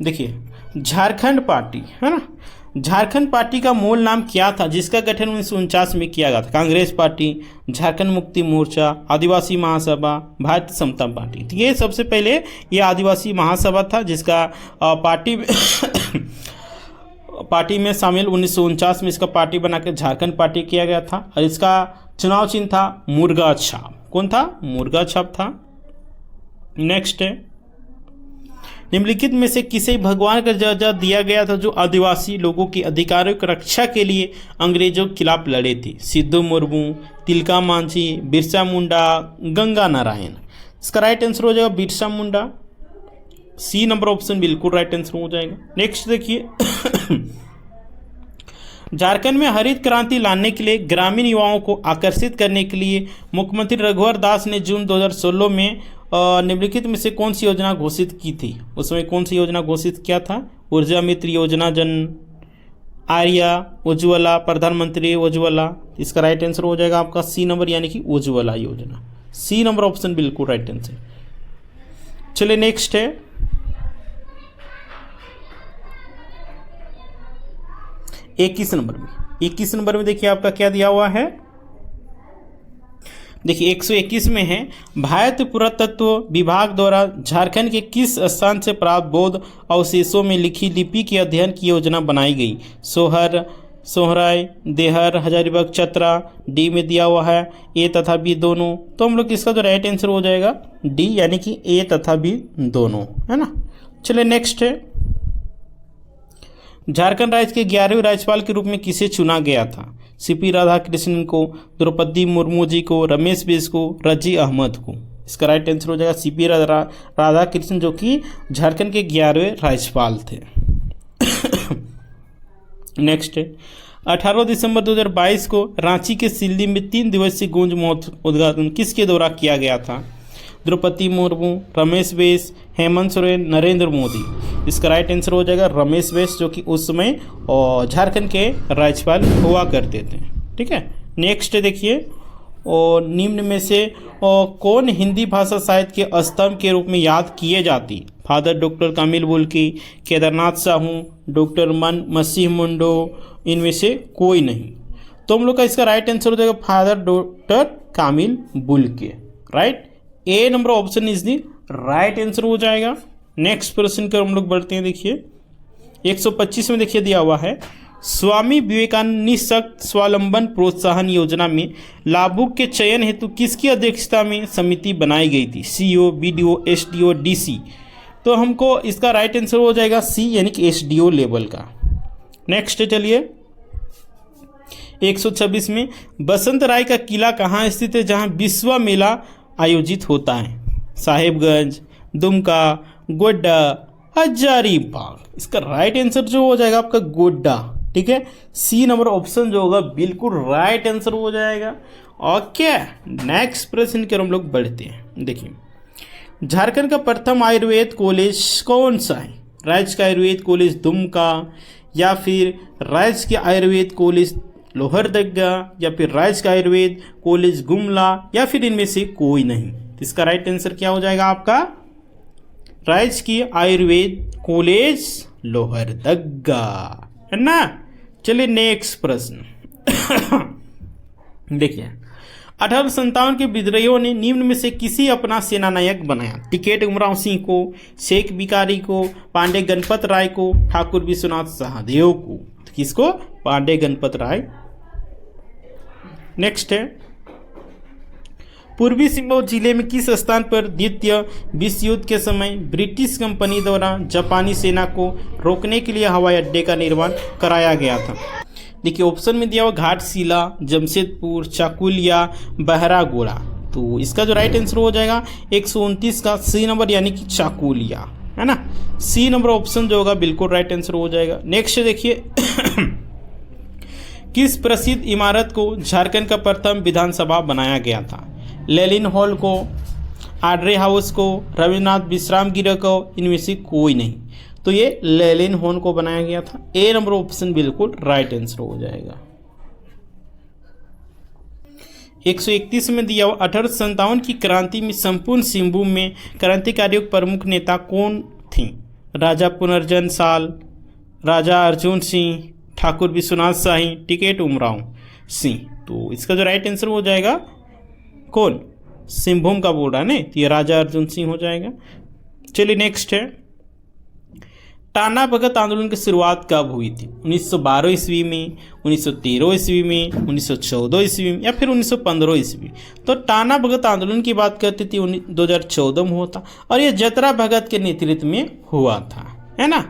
देखिए झारखंड पार्टी है ना, झारखंड पार्टी का मूल नाम क्या था जिसका गठन 1949 में किया गया था? कांग्रेस पार्टी, झारखंड मुक्ति मोर्चा, आदिवासी महासभा, भारतीय समता पार्टी। तो ये सबसे पहले ये आदिवासी महासभा था जिसका पार्टी में शामिल 1949 में इसका पार्टी बनाकर झारखंड पार्टी किया गया था और इसका चुनाव चिन्ह था मुर्गा छाप। कौन था? मुर्गा छाप था। नेक्स्ट है, निम्नलिखित में से किसे भगवान का दर्जा दिया गया था जो आदिवासी लोगों के अधिकारों की रक्षा के लिए अंग्रेजों के खिलाफ लड़े थे? सिद्धू मुर्मू, तिलका मांझी, बिरसा मुंडा, गंगा नारायण। इसका राइट आंसर हो जाएगा बिरसा मुंडा, सी नंबर ऑप्शन बिल्कुल राइट आंसर हो जाएगा। नेक्स्ट देखिए झारखंड में हरित क्रांति लाने के लिए ग्रामीण युवाओं को आकर्षित करने के लिए मुख्यमंत्री रघुवर दास ने जून 2016 में निम्नलिखित में से कौन सी योजना घोषित की थी? उसमें कौन सी योजना घोषित किया था? ऊर्जा मित्र योजना, जन आर्या, उज्ज्वला, प्रधानमंत्री उज्ज्वला। इसका राइट आंसर हो जाएगा आपका सी नंबर यानी कि उज्ज्वला योजना, सी नंबर ऑप्शन बिल्कुल राइट आंसर। चलिए नेक्स्ट है 21 नंबर में। 21 नंबर में देखिए आपका क्या दिया हुआ है, देखिए 121 में है, भारतीय पुरातत्व विभाग द्वारा झारखंड के किस स्थान से प्राप्त बौद्ध अवशेषों में लिखी लिपि के अध्ययन की योजना बनाई गई? सोहर, सोहराय, देहर, हजारीबाग, चतरा। डी में दिया हुआ है ए तथा बी दोनों। तो हम लोग इसका जो राइट आंसर हो जाएगा डी यानी कि ए तथा बी दोनों, है ना। चलिए नेक्स्ट है, झारखंड राज्य के 11वें राज्यपाल के रूप में किसे चुना गया था? सीपी राधाकृष्णन को, द्रौपदी मुर्मू जी को, रमेश बिस को, रजी अहमद को। इसका राइट आंसर हो जाएगा सीपी राधाकृष्णन जो कि झारखंड के 11वें राज्यपाल थे। नेक्स्ट है, 18 दिसंबर 2022 को रांची के सिल्ली में 3 दिवसीय गूंज महोत्सव उद्घाटन किसके द्वारा किया गया था? द्रौपदी मुर्मू, रमेश बैस, हेमंत सोरेन, नरेंद्र मोदी। इसका राइट आंसर हो जाएगा रमेश बैस, जो कि उस समय झारखंड के राज्यपाल हुआ करते थे। ठीक है, नेक्स्ट देखिए, और निम्न में से कौन हिंदी भाषा साहित्य के स्तंभ के रूप में याद किए जाती? Father doctor Camil बुल्की, Kedarnath Sahu, doctor मसीह मुंडो, इनमें से कोई नहीं। तो हम लोग का इसका राइट आंसर हो जाएगा father doctor Camil Bulcke. Right, A number option is the right answer हो जाएगा। नेक्स्ट प्रश्न कर हम लोग बढ़ते हैं। देखिए 125 में देखिए दिया हुआ है, स्वामी विवेकानंद निःशक्त स्वावलंबन प्रोत्साहन योजना में लाभुक के चयन हेतु किसकी अध्यक्षता में समिति बनाई गई थी? CEO, BDO, SDO, DC. तो हमको इसका राइट आंसर हो जाएगा सी, यानी कि एसडीओ लेवल का। नेक्स्ट चलिए 126 में, बसंत राय का किला कहाँ स्थित है जहाँ विश्व मेला आयोजित होता है? साहेबगंज, दुमका, गोड्डा, हजारीबाग। इसका राइट आंसर जो हो जाएगा आपका गोड्डा। ठीक है, सी नंबर ऑप्शन जो होगा बिल्कुल राइट आंसर हो जाएगा। ओके, नेक्स्ट प्रश्न की ओर हम लोग बढ़ते हैं। देखिए झारखंड का प्रथम आयुर्वेद कॉलेज कौन सा है? राज्य का आयुर्वेद कॉलेज दुमका, या फिर राज्य के आयुर्वेद कॉलेज लोहरदगा, या फिर राज्य का आयुर्वेद कॉलेज गुमला, या फिर इनमें से कोई नहीं। इसका राइट आंसर क्या हो जाएगा आपका? राज्य की आयुर्वेद कॉलेज लोहरदगा, है ना। चलिए नेक्स्ट प्रश्न देखिए 1857 के विद्रोहियों ने निम्न में से किसी अपना सेनानायक बनाया? टिकैत उमराव सिंह को, शेख बिकारी को, पांडे गणपत राय को, ठाकुर विश्वनाथ सहदेव को। तो किसको? पांडे गणपत राय। नेक्स्ट है, पूर्वी सिंहभूम जिले में किस स्थान पर द्वितीय विश्व युद्ध के समय ब्रिटिश कंपनी द्वारा जापानी सेना को रोकने के लिए हवाई अड्डे का निर्माण कराया गया था? देखिए ऑप्शन में दिया हुआ घाटशिला, जमशेदपुर, चाकुलिया, बहरागोड़ा। तो इसका जो राइट आंसर हो जाएगा 129 का सी नंबर, यानी कि चाकुलिया, है ना। सी नंबर ऑप्शन जो होगा बिल्कुल राइट आंसर हो जाएगा। नेक्स्ट देखिए किस प्रसिद्ध इमारत को झारखंड का प्रथम विधानसभा बनाया गया था? लेलिन हॉल को, आड्रे हाउस को, रविन्द्रनाथ विश्राम गृह को, इनमें से कोई नहीं। तो ये लेलिन हॉल को बनाया गया था। ए नंबर ऑप्शन बिल्कुल राइट आंसर हो जाएगा। 131 में दिया हुआ 1857 की क्रांति में संपूर्ण सिंहभूम में क्रांतिकारियों के प्रमुख नेता कौन थी? राजा पुनर्जन साल, राजा अर्जुन सिंह, ठाकुर विश्वनाथ शाही, टिकैत उमराव सिंह। तो इसका जो राइट आंसर हो जाएगा कौन? सिंहभूम का बोल रहा है ना, तो ये राजा अर्जुन सिंह हो जाएगा। चलिए नेक्स्ट है, टाना भगत आंदोलन की शुरुआत कब हुई थी? 1912 ईस्वी में, 1913 ईस्वी में, 1914 ईस्वी में, या फिर 1915 ईस्वी? तो टाना भगत आंदोलन की बात करती थी 2014 में हुआ था, और ये जतरा भगत के नेतृत्व में हुआ था, है ना।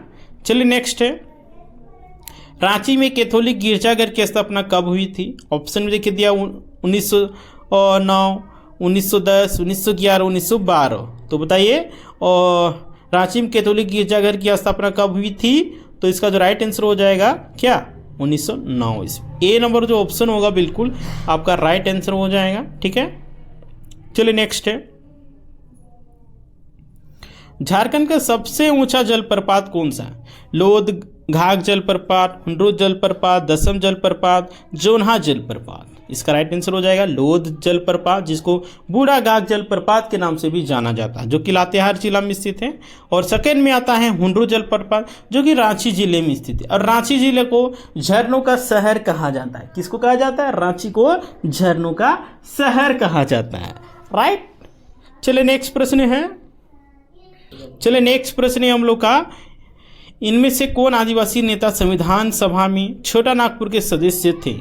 चलिए नेक्स्ट है, रांची में कैथोलिक गिरजाघर की स्थापना कब हुई थी? ऑप्शन में देखिए दिया 1909, 1910, 1911, 1912। तो बताइए रांची में कैथोलिक गिरजाघर की स्थापना कब हुई थी? तो इसका जो राइट आंसर हो जाएगा क्या? 1909 ईस्वी। ए नंबर जो ऑप्शन होगा बिल्कुल आपका राइट आंसर हो जाएगा। ठीक है, चलिए नेक्स्ट है, झारखंड का सबसे ऊंचा जलप्रपात कौन सा है? लोध घाघ जलप्रपात, हुंड्रू जलप्रपात, दसम जलप्रपात, जोन्हा जलप्रपात। इसका राइट आंसर हो जाएगा लोध जलप्रपात, जिसको बूढ़ा घाघ जलप्रपात के नाम से भी जाना जाता है, जो कि लातेहार जिला में स्थित है। और सेकेंड में आता है हुंड्रू जलप्रपात, जो कि रांची जिले में स्थित है। और रांची जिले को झरनों का शहर कहा जाता है। किसको कहा जाता है? रांची को झरनों का शहर कहा जाता है। राइट, चलिए नेक्स्ट प्रश्न है, हम लोग का, इनमें से कौन आदिवासी नेता संविधान सभा में छोटा नागपुर के सदस्य थे?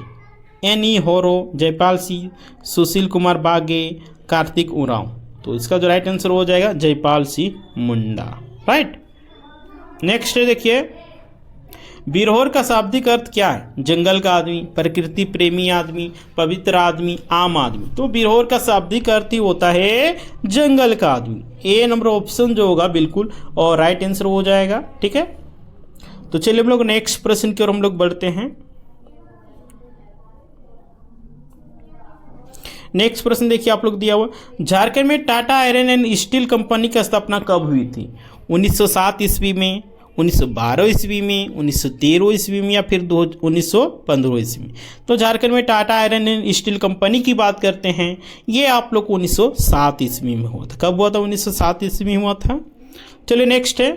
एन.ई. होरो, जयपाल सिंह, सुशील कुमार बागे, कार्तिक उरांव। तो इसका जो राइट आंसर हो जाएगा जयपाल सिंह मुंडा। राइट, नेक्स्ट है देखिए, बिरहोर का शाब्दिक अर्थ क्या है? जंगल का आदमी, प्रकृति प्रेमी आदमी, पवित्र आदमी, आम आदमी। तो बिरहोर का शाब्दिक अर्थ ही होता है जंगल का आदमी। ए नंबर ऑप्शन जो होगा बिल्कुल और राइट आंसर हो जाएगा। ठीक है, तो चलिए हम लोग नेक्स्ट प्रश्न की ओर हम लोग बढ़ते हैं। नेक्स्ट प्रश्न देखिए आप लोग दिया हुआ, झारखंड में Tata iron and steel company की स्थापना कब हुई थी? 1907 ईस्वी में, 1912 ईस्वी में, 1913 ईस्वी में, या फिर 1915 ईस्वी में? तो झारखंड में Tata iron and steel company की बात करते हैं, ये आप लोग को 1907 ईस्वी में हुआ था। कब हुआ था? 1907 ईस्वी में हुआ था। चलिए नेक्स्ट है,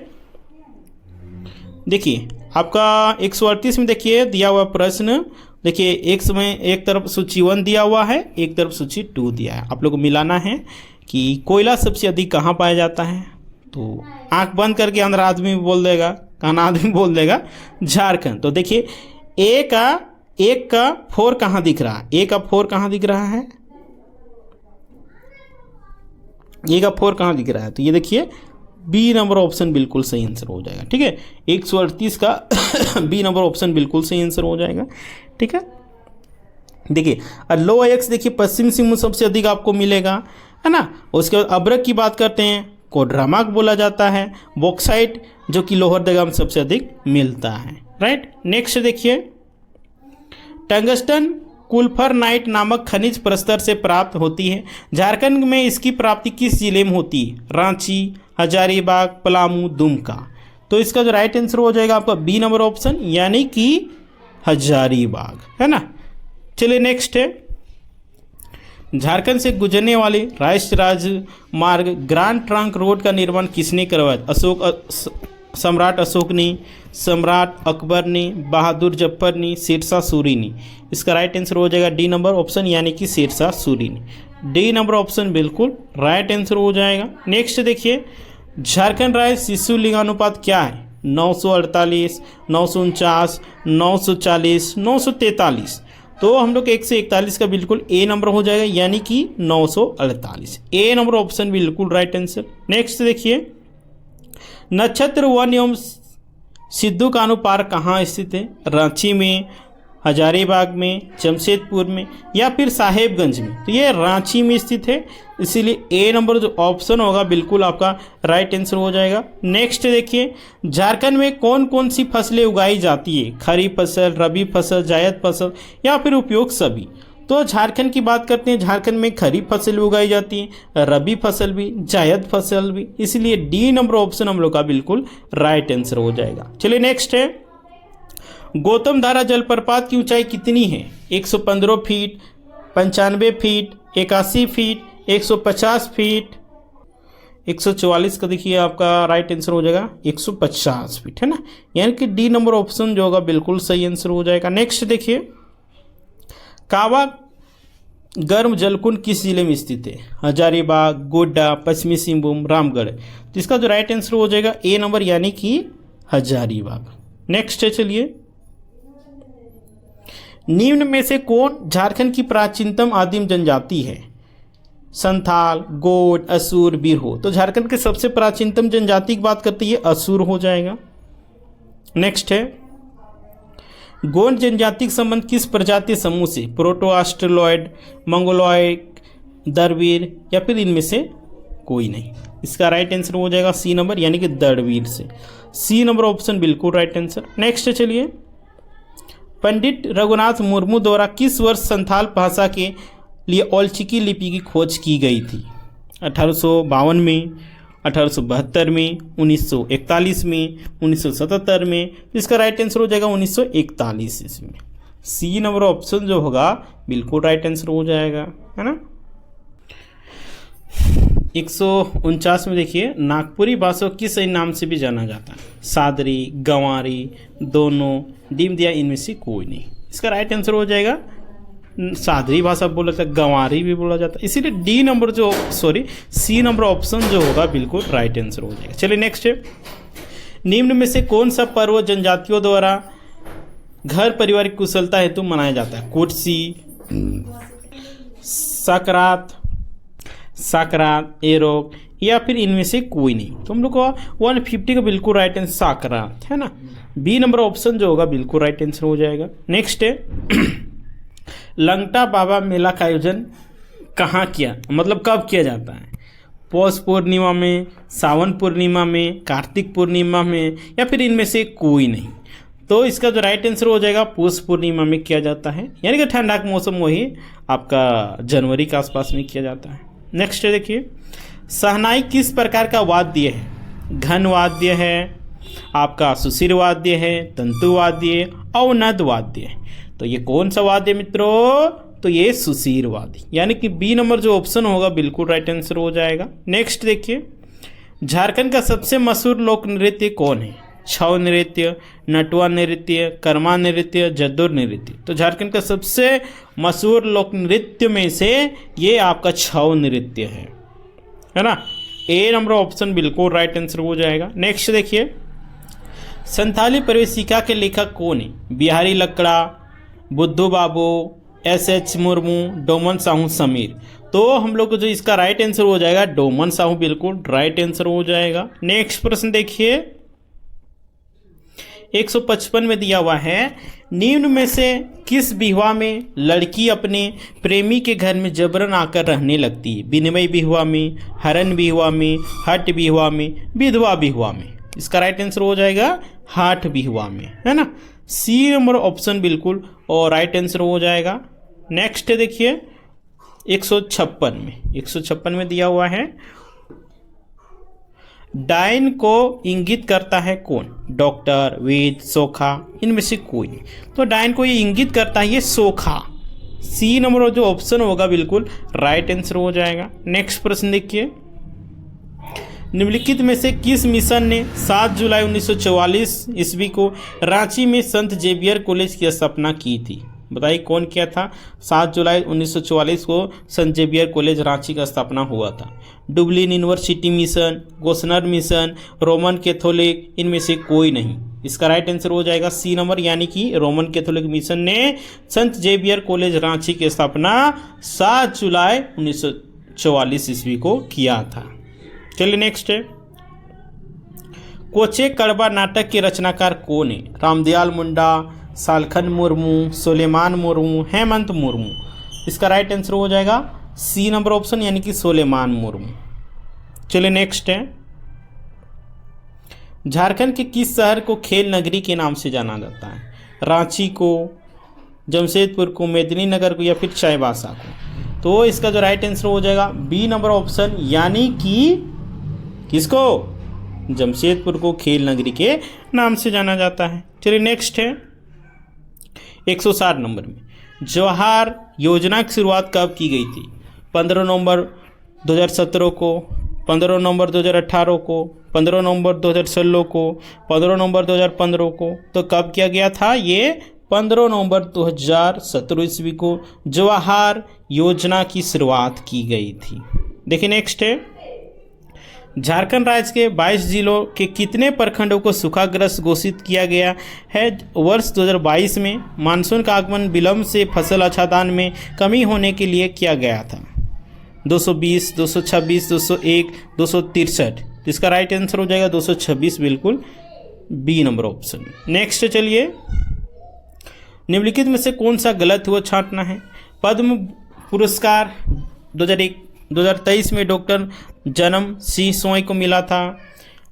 देखिए आपका 138 में देखिए दिया हुआ प्रश्न, देखिए एक समय एक तरफ सूची 1 दिया हुआ है, एक तरफ सूची 2 दिया है। आप लोग को मिलाना है कि कोयला सबसे अधिक कहाँ पाया जाता है। तो आंख बंद करके अंदर आदमी बोल देगा, काना आदमी बोल देगा झारखंड। तो देखिए एक का 4 कहाँ दिख रहा है? ए का 4 कहाँ दिख रहा है? ए का 4 कहाँ दिख रहा है? तो ये देखिए बी नंबर ऑप्शन बिल्कुल सही आंसर हो जाएगा। ठीक है, 138 का बी नंबर ऑप्शन बिल्कुल सही आंसर हो जाएगा। ठीक है, देखिए लो एक्स देखिए पश्चिम सिंहभूम सबसे अधिक आपको मिलेगा, है ना। उसके बाद अब्रक की बात करते हैं, कोडरामाक बोला जाता है। बॉक्साइट जो कि लोहरदगा में सबसे अधिक मिलता है, राइट। नेक्स्ट देखिए, टंगस्टन कुल्फरनाइट नामक खनिज प्रस्तर से प्राप्त होती है। झारखंड में इसकी प्राप्ति किस जिले में होती है? रांची, हजारीबाग, पलामू, दुमका। तो इसका जो राइट आंसर हो जाएगा आपका बी नंबर ऑप्शन, यानी कि हजारीबाग, है ना। चलिए नेक्स्ट है, झारखंड से गुजरने वाले राष्ट्रीय राजमार्ग ग्रांड ट्रंक रोड का निर्माण किसने करवाया? सम्राट अशोक ने, सम्राट अकबर ने, बहादुर जफर ने, शेरशाह सूरी ने। इसका राइट आंसर हो जाएगा डी नंबर ऑप्शन, यानी कि शेरशाह सूरी ने। डी नंबर ऑप्शन बिल्कुल राइट आंसर हो जाएगा। नेक्स्ट देखिए, झारखंड राज्य शिशु लिंगानुपात क्या है? 948, 949, 940, 943। तो हम लोग 1 से 41 का बिल्कुल ए नंबर हो जाएगा, यानी कि 948। ए नंबर ऑप्शन बिल्कुल राइट आंसर। नेक्स्ट देखिए, नक्षत्र वन एवं सिद्धू कान्हू पार्क कहाँ स्थित है? रांची में, हजारीबाग में, जमशेदपुर में, या फिर साहेबगंज में? तो ये रांची में स्थित है, इसीलिए ए नंबर जो ऑप्शन होगा बिल्कुल आपका राइट आंसर हो जाएगा। नेक्स्ट देखिए, झारखंड में कौन कौन सी फसलें उगाई जाती है? खरीफ फसल, रबी फसल, जायद फसल, या फिर उपयोग सभी? तो झारखंड की बात करते हैं, झारखंड में खरीफ फसल उगाई जाती है, रबी फसल भी, जायद फसल भी, इसलिए डी नंबर ऑप्शन हम लोग का बिल्कुल राइट आंसर हो जाएगा। चलिए नेक्स्ट है, गौतम धारा जलप्रपात की ऊंचाई कितनी है? 115 फीट, 95 फीट, 81 फीट, 150 फीट, 144 का देखिए आपका राइट आंसर हो जाएगा 150 फीट, है ना। यानी कि डी नंबर ऑप्शन जो होगा बिल्कुल सही आंसर हो जाएगा। नेक्स्ट देखिए, कावा गर्म जलकुंड किस जिले में स्थित है? हजारीबाग, गोड्डा, पश्चिमी सिंहभूम, रामगढ़। तो इसका जो राइट आंसर हो जाएगा ए नंबर, यानी कि हजारीबाग। नेक्स्ट है, चलिए, निम्न में से कौन झारखंड की प्राचीनतम आदिम जनजाति है? संथाल, गोंड, असुर, बिरहो। तो झारखंड के सबसे प्राचीनतम जनजाति की बात करते हैं, असुर हो जाएगा। नेक्स्ट है, गोंड जनजाति का संबंध किस प्रजातीय समूह से? प्रोटो ऑस्ट्रेलॉयड, मंगोलॉयड, द्रविड़, या फिर इनमें से कोई नहीं? इसका राइट आंसर हो जाएगा सी नंबर, यानी कि द्रविड़ से। सी नंबर ऑप्शन बिल्कुल राइट आंसर। नेक्स्ट चलिए, पंडित रघुनाथ मुर्मू द्वारा किस वर्ष संथाल भाषा के लिए औलचिकी लिपि की खोज की गई थी? 1852 में, 1872 में, 1941 में, 1977 में? इसका राइट आंसर हो जाएगा 1941 इसमें। सी नंबर ऑप्शन जो होगा बिल्कुल राइट आंसर हो जाएगा, है ना। 149 में देखिए, नागपुरी भाषा को किस नाम से भी जाना जाता है? सादरी, गंवारी, दोनों, डिमदिया, इनमें से कोई नहीं? इसका राइट आंसर हो जाएगा सादरी भाषा बोला जाता है, गंवारी भी बोला जाता है, इसीलिए डी नंबर जो सी नंबर ऑप्शन जो होगा बिल्कुल राइट आंसर हो जाएगा। चलिए नेक्स्ट है, निम्न में से कौन सा पर्व जनजातियों द्वारा घर परिवार की कुशलता हेतु मनाया जाता है? कुर्सी, साकरात, एरोक, या फिर इनमें से कोई नहीं? तो हम लोग को 150 का बिल्कुल राइट आंसर साकरात, है ना। बी नंबर ऑप्शन जो होगा बिल्कुल राइट आंसर हो जाएगा। नेक्स्ट है, लंगटा बाबा मेला का आयोजन कहाँ किया, मतलब कब किया जाता है? पौष पूर्णिमा में, सावन पूर्णिमा में, कार्तिक पूर्णिमा में, या फिर इनमें से कोई नहीं? तो इसका जो राइट आंसर हो जाएगा पौष पूर्णिमा में किया जाता है, यानी कि ठंडा का मौसम वही आपका जनवरी के आसपास में किया जाता है। नेक्स्ट देखिए, शहनाई किस प्रकार का वाद्य है? घन वाद्य है, आपका सुशीर वाद्य है, तंतु वाद्य, अवनद वाद्य है। तो ये कौन सा वाद्य मित्रों? तो ये सुशीर वाद्य, यानी कि बी नंबर जो ऑप्शन होगा बिल्कुल राइट आंसर हो जाएगा। नेक्स्ट देखिए, झारखंड का सबसे मशहूर लोक नृत्य कौन है? छऊ नृत्य, नटवा नृत्य, कर्मा नृत्य, जद्दूर नृत्य। तो झारखंड का सबसे मशहूर लोक नृत्य में से ये आपका छऊ नृत्य है ना। ए नंबर ऑप्शन बिल्कुल राइट आंसर हो जाएगा। नेक्स्ट देखिए, संथाली प्रवेशिका के लेखक कौन है? बिहारी लकड़ा, बुद्धू बाबू, एस.एच. मुर्मू, डोमन साहू, समीर। तो हम लोग को जो इसका राइट आंसर हो जाएगा डोमन साहू, बिल्कुल राइट आंसर हो जाएगा। नेक्स्ट प्रश्न देखिए, 155 में दिया हुआ है, निम्न में से किस विवाह में लड़की अपने प्रेमी के घर में जबरन आकर रहने लगती है? विनिमय विवाह में, हरण विवाह में, हट विवाह में, विधवा विवाह में। इसका राइट आंसर हो जाएगा हठ विवाह में, है ना। सी नंबर ऑप्शन बिल्कुल और राइट आंसर हो जाएगा। नेक्स्ट देखिए 156 में दिया हुआ है, डायन को इंगित करता है कौन? डॉक्टर, वेद, सोखा, इनमें से कोई। तो डायन को ये इंगित करता है ये सोखा। सी नंबर जो ऑप्शन होगा बिल्कुल राइट आंसर हो जाएगा। नेक्स्ट प्रश्न देखिए, निम्नलिखित में से किस मिशन ने 7 जुलाई 1944 ईस्वी को रांची में संत जेवियर कॉलेज की स्थापना की थी? बताइए कौन किया था? 7 जुलाई 1944 को संत जेवियर कॉलेज रांची का स्थापना हुआ था। Dublin university mission, Gossner mission, Roman Catholic, इनमें से कोई नहीं। इसका राइट आंसर हो जाएगा सी नंबर, यानी कि रोमन कैथोलिक मिशन ने संत जेवियर कॉलेज रांची की स्थापना 7 जुलाई 1944 ईस्वी को किया था। चलिए नेक्स्ट है, कोचे कड़वा नाटक के रचनाकार कौन है? रामदयाल मुंडा, सालखन मुर्मू, सुलेमान मुर्मू, हेमंत मुर्मू। इसका राइट आंसर हो जाएगा सी नंबर ऑप्शन, यानी कि सुलेमान मुर्मू। चलिए नेक्स्ट है, झारखंड के किस शहर को खेल नगरी के नाम से जाना जाता है? रांची को, जमशेदपुर को, मेदिनीनगर को, या फिर चाईबासा को। तो इसका जो राइट आंसर हो जाएगा बी नंबर ऑप्शन, यानी कि किसको? जमशेदपुर को खेल नगरी के नाम से जाना जाता है। चलिए नेक्स्ट है 160 नंबर में, जवाहर योजना की शुरुआत कब की गई थी? 15 नवंबर 2017 को, 15 नवंबर 2018 को, 15 नवंबर 2016 को, 15 नवंबर 2015 को। तो कब किया गया था? ये 15 नवंबर 2017 ईस्वी को जवाहर योजना की शुरुआत की गई थी। देखिए नेक्स्ट है, झारखंड राज्य के 22 जिलों के कितने प्रखंडों को सूखाग्रस्त घोषित किया गया है? वर्ष 2022 में मानसून का आगमन विलंब से फसल अच्छादन में कमी होने के लिए किया गया था। 220, 226, 201, 263। इसका राइट आंसर हो जाएगा 226, बिल्कुल बी नंबर ऑप्शन। नेक्स्ट चलिए, निम्नलिखित में से कौन सा गलत हुआ छांटना है? पद्म पुरस्कार 2023 में डॉक्टर जन्म सिंह सोई को मिला था,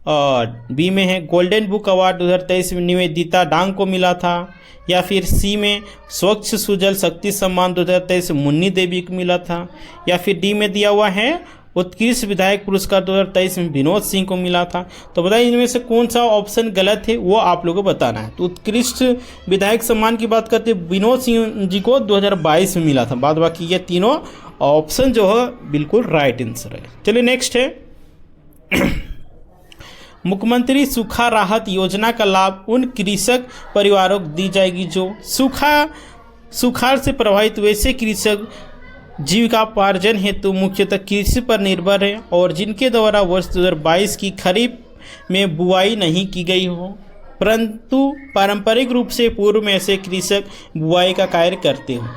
और बी में है गोल्डन बुक अवार्ड 2023 में निवेदिता डांग को मिला था, या फिर सी में स्वच्छ सुजल शक्ति सम्मान 2023 मुन्नी देवी को मिला था, या फिर डी में दिया हुआ है उत्कृष्ट विधायक पुरस्कार 2023 में विनोद सिंह को मिला था। तो बताइए इनमें से कौन सा ऑप्शन गलत है, वो आप लोगों को बताना है। तो उत्कृष्ट विधायक सम्मान की बात करते हैं, विनोद सिंह जी को 2022 में मिला था। बाद बाकी ये तीनों ऑप्शन जो है बिल्कुल राइट आंसर है। चलिए नेक्स्ट है, मुख्यमंत्री सूखा राहत योजना का लाभ उन कृषक परिवारों को दी जाएगी जो सुखाड़ से प्रभावित वैसे कृषक जीविकापार्जन हेतु मुख्यतः कृषि पर निर्भर है और जिनके द्वारा वर्ष 2022 की खरीफ में बुआई नहीं की गई हो, परंतु पारंपरिक रूप से पूर्व में ऐसे कृषक बुआई का कार्य करते हो।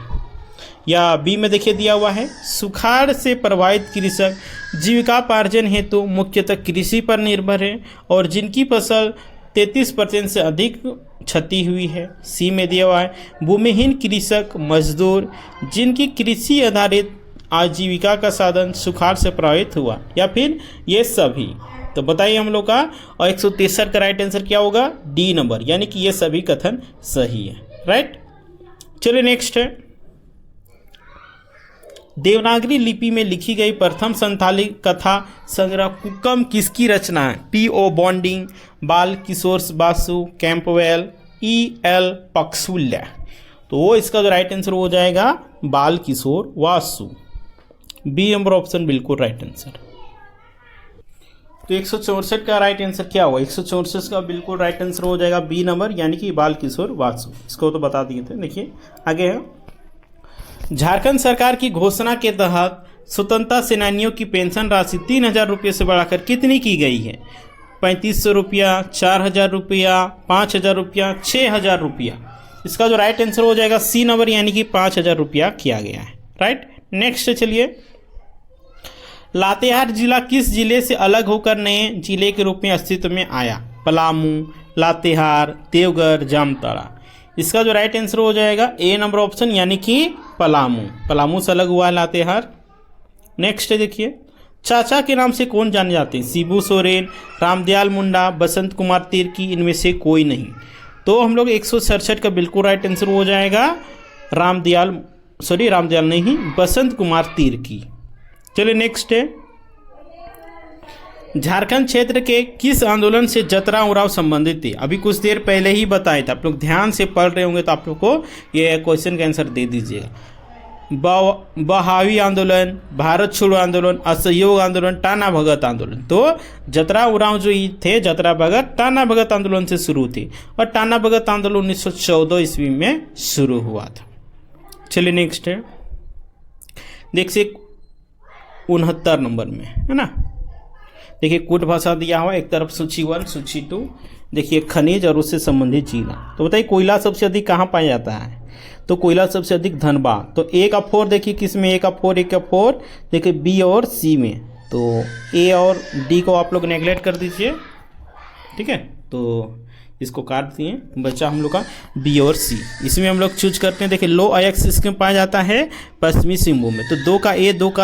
या बी में देखिए दिया हुआ है, सुखाड़ से प्रभावित कृषक जीविकापार्जन हेतु मुख्यतः कृषि पर निर्भर है और जिनकी फसल 33% से अधिक क्षति हुई है। सी में दिया हुआ है, भूमिहीन कृषक मजदूर जिनकी कृषि आधारित आजीविका का साधन सुखाड़ से प्रभावित हुआ, या फिर ये सभी। तो बताइए हम लोग का, और 163 का राइट आंसर क्या होगा, डी नंबर, यानी कि ये सभी कथन सही है। राइट, चलिए नेक्स्ट है, देवनागरी लिपि में लिखी गई प्रथम संथाली कथा संग्रह कुकम किसकी रचना है? P.O. बॉन्डिंग, बाल किशोर बासु, कैंपवेल, E.L. पक्सुल्या। तो वो इसका जो राइट आंसर हो जाएगा बाल किशोर वासु, बी नंबर ऑप्शन बिल्कुल राइट आंसर। तो 164 का राइट आंसर क्या हुआ? 164 का बिल्कुल राइट आंसर हो जाएगा बी नंबर, यानी कि बाल किशोर वासु। इसको तो बता दिए थे। देखिए आगे है, झारखंड सरकार की घोषणा के तहत स्वतंत्रता सेनानियों की पेंशन राशि 3,000 रुपये से बढ़ाकर कितनी की गई है? 3,500 रुपया, 4,000 रुपया, 5,000 रुपया, 6,000 रुपया। इसका जो राइट आंसर हो जाएगा सी नंबर, यानी कि 5,000 रुपया किया गया है। राइट, नेक्स्ट चलिए, लातेहार जिला किस जिले से अलग होकर नए जिले के रूप में अस्तित्व में आया? पलामू, लातेहार, देवघर, जामताड़ा। इसका जो राइट आंसर हो जाएगा ए नंबर ऑप्शन, यानी कि पलामू। पलामू से अलग हुआ है लातेहार। नेक्स्ट देखिए, चाचा के नाम से कौन जाने जाते हैं? शिबू सोरेन, रामदयाल मुंडा, बसंत कुमार तिर्की, इनमें से कोई नहीं। तो हम लोग 167 का बिल्कुल राइट आंसर हो जाएगा रामदयाल नहीं, बसंत कुमार तिर्की। चलिए नेक्स्ट है, झारखंड क्षेत्र के किस आंदोलन से जतरा उराव संबंधित थे? अभी कुछ देर पहले ही बताया था, आप लोग ध्यान से पढ़ रहे होंगे तो आप लोग को ये क्वेश्चन का आंसर दे दीजिएगा। बहावी आंदोलन, भारत छोड़ो आंदोलन, असहयोग आंदोलन, टाना भगत आंदोलन। तो जतरा उराव जो थे, जतरा भगत टाना भगत आंदोलन से शुरू थे, और टाना भगत आंदोलन 1914 ईस्वी में शुरू हुआ था। चलिए नेक्स्ट है, देखिए 69 नंबर में है ना। देखिए कूट भाषा दिया हुआ, एक तरफ सूची 1, सूची 2। देखिए खनिज और उससे संबंधित जिला। तो बताइए कोयला सबसे अधिक कहाँ पाया जाता है? तो कोयला सबसे अधिक धनबाद। तो ए का 4 देखिए किस में, ए का 4 देखिए बी और सी में। तो ए और डी को आप लोग नेगलेक्ट कर दीजिए, ठीक है। तो इसको काट दिए, बचा हम लोग का बी और सी। इसमें हम लोग चूज करते हैं। देखिए लो अयस्क इसमें पाया जाता है पश्चिमी सिंहभूम में। तो 2 का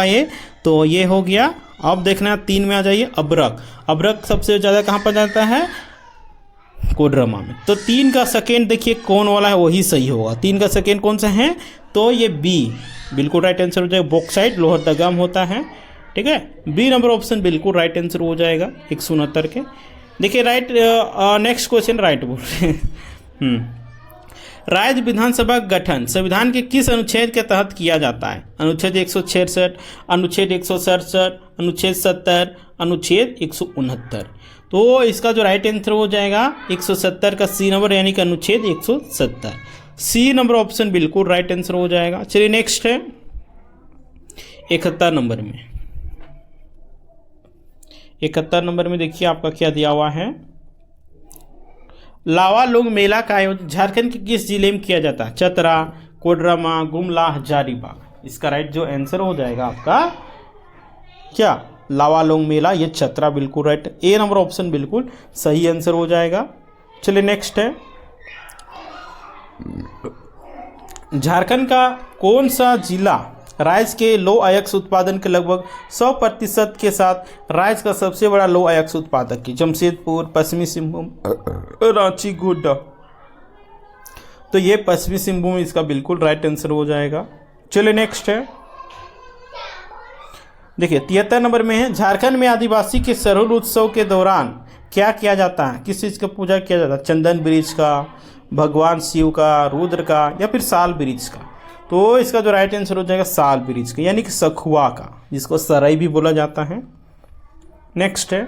ए, तो ये हो गया। अब देखना 3 में आ जाइए, अब्रक सबसे ज़्यादा कहाँ पाया जाता है? कोडरमा में। तो 3 का सेकेंड देखिए कौन वाला है, वही सही होगा। 3 का सेकेंड कौन सा है? तो ये बी बिल्कुल राइट आंसर हो जाएगा। बॉक्साइट लोहरदगाम होता है, ठीक है। बी नंबर ऑप्शन बिल्कुल राइट आंसर हो जाएगा 169 के। देखिए राइट, नेक्स्ट क्वेश्चन राइट बोल रहे हैं। राज्य विधानसभा गठन संविधान के किस अनुच्छेद के तहत किया जाता है? अनुच्छेद 166, अनुच्छेद 167, अनुच्छेद 70, अनुच्छेद 169। तो इसका जो राइट आंसर हो जाएगा 170 का सी नंबर, यानी कि अनुच्छेद 170। सी नंबर ऑप्शन बिल्कुल राइट आंसर हो जाएगा। चलिए नेक्स्ट है 71 नंबर में। 71 नंबर में देखिए आपका क्या दिया हुआ है। लावा लोग मेला का आयोजन झारखंड के किस जिले में किया जाता है? चतरा, कोडरमा, गुमला, हजारीबाग। इसका राइट जो आंसर हो जाएगा आपका क्या? लावा लोग मेला, ये चतरा बिल्कुल राइट। ए नंबर ऑप्शन बिल्कुल सही आंसर हो जाएगा। चलिए नेक्स्ट है, झारखंड का कौन सा जिला राज्य के लो अयस्क उत्पादन के लगभग 100% के साथ राज्य का सबसे बड़ा लो अयस्क उत्पादक है? जमशेदपुर, पश्चिमी सिंहभूम, रांची, गोड्डा। तो ये पश्चिमी सिंहभूम इसका बिल्कुल राइट आंसर हो जाएगा। चलिए नेक्स्ट है, देखिए 73 नंबर में है। झारखंड में आदिवासी के सरहुल उत्सव के दौरान क्या किया जाता है? किस चीज़ का पूजा किया जाता है? चंदन वृक्ष का, भगवान शिव का, रुद्र का, या फिर साल वृक्ष का? तो इसका जो राइट आंसर हो जाएगा साल वृक्ष का, यानी कि सखुआ का, जिसको सरई भी बोला जाता है। नेक्स्ट है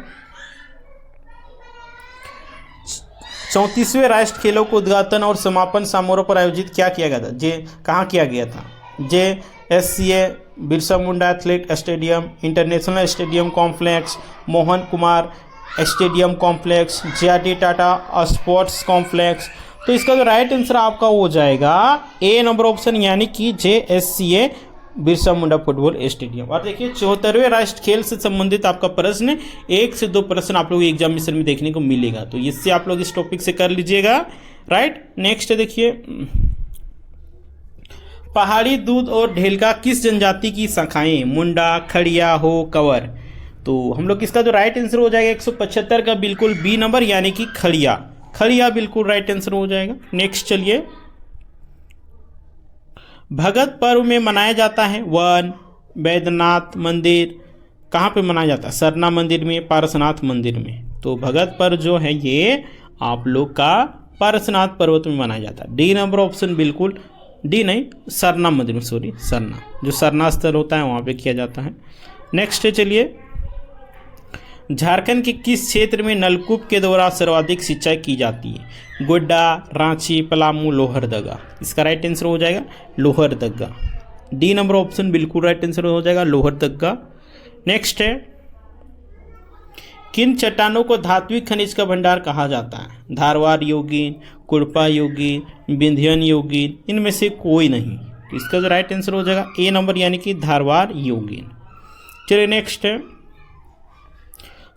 34वें राष्ट्रीय खेलों को उद्घाटन और समापन समारोह पर आयोजित क्या किया गया था? कहाँ किया गया था? JSCA Birsa Munda athlete stadium, international stadium complex, Mohan Kumar stadium complex, JRD Tata sports complex. तो इसका जो राइट आंसर आपका हो जाएगा ए नंबर ऑप्शन, यानी कि JSCA बिरसा मुंडा फुटबॉल स्टेडियम। और देखिए 74वें राष्ट्रीय खेल से संबंधित आपका प्रश्न 1 से 2 प्रश्न आप लोग एग्जामिनेशन में देखने को मिलेगा, तो इससे आप लोग इस टॉपिक से कर लीजिएगा। राइट, नेक्स्ट देखिए, पहाड़ी दूध और ढेलका किस जनजाति की शाखाएं? मुंडा, खड़िया, हो, कंवर। तो हम लोग इसका जो राइट आंसर हो जाएगा 175 का बिल्कुल बी नंबर, यानी कि खड़िया। खड़िया बिल्कुल राइट आंसर हो जाएगा। नेक्स्ट चलिए, भगत पर्व में मनाया जाता है वन वैद्यनाथ मंदिर, कहाँ पे मनाया जाता है? सरना मंदिर में, पारसनाथ मंदिर में। तो भगत पर्व जो है ये आप लोग का पारसनाथ पर्वत में मनाया जाता है। डी नंबर ऑप्शन बिल्कुल, डी नहीं, सरना मंदिर में, सॉरी सरना, जो सरना स्थल होता है वहाँ पे किया जाता है। नेक्स्ट चलिए, झारखंड के किस क्षेत्र में नलकूप के द्वारा सर्वाधिक सिंचाई की जाती है? गोड्डा, रांची, पलामू, लोहरदगा। इसका राइट आंसर हो जाएगा लोहरदगा। डी नंबर ऑप्शन बिल्कुल राइट आंसर हो जाएगा लोहरदगा। नेक्स्ट है, किन चट्टानों को धात्विक खनिज का भंडार कहा जाता है? धारवाड़ योगिन, कुरपा योगिन, विंध्यन योगिन, इनमें से कोई नहीं। इसका जो राइट आंसर हो जाएगा ए नंबर, यानी कि धारवाड़ योगिन। चलिए नेक्स्ट है,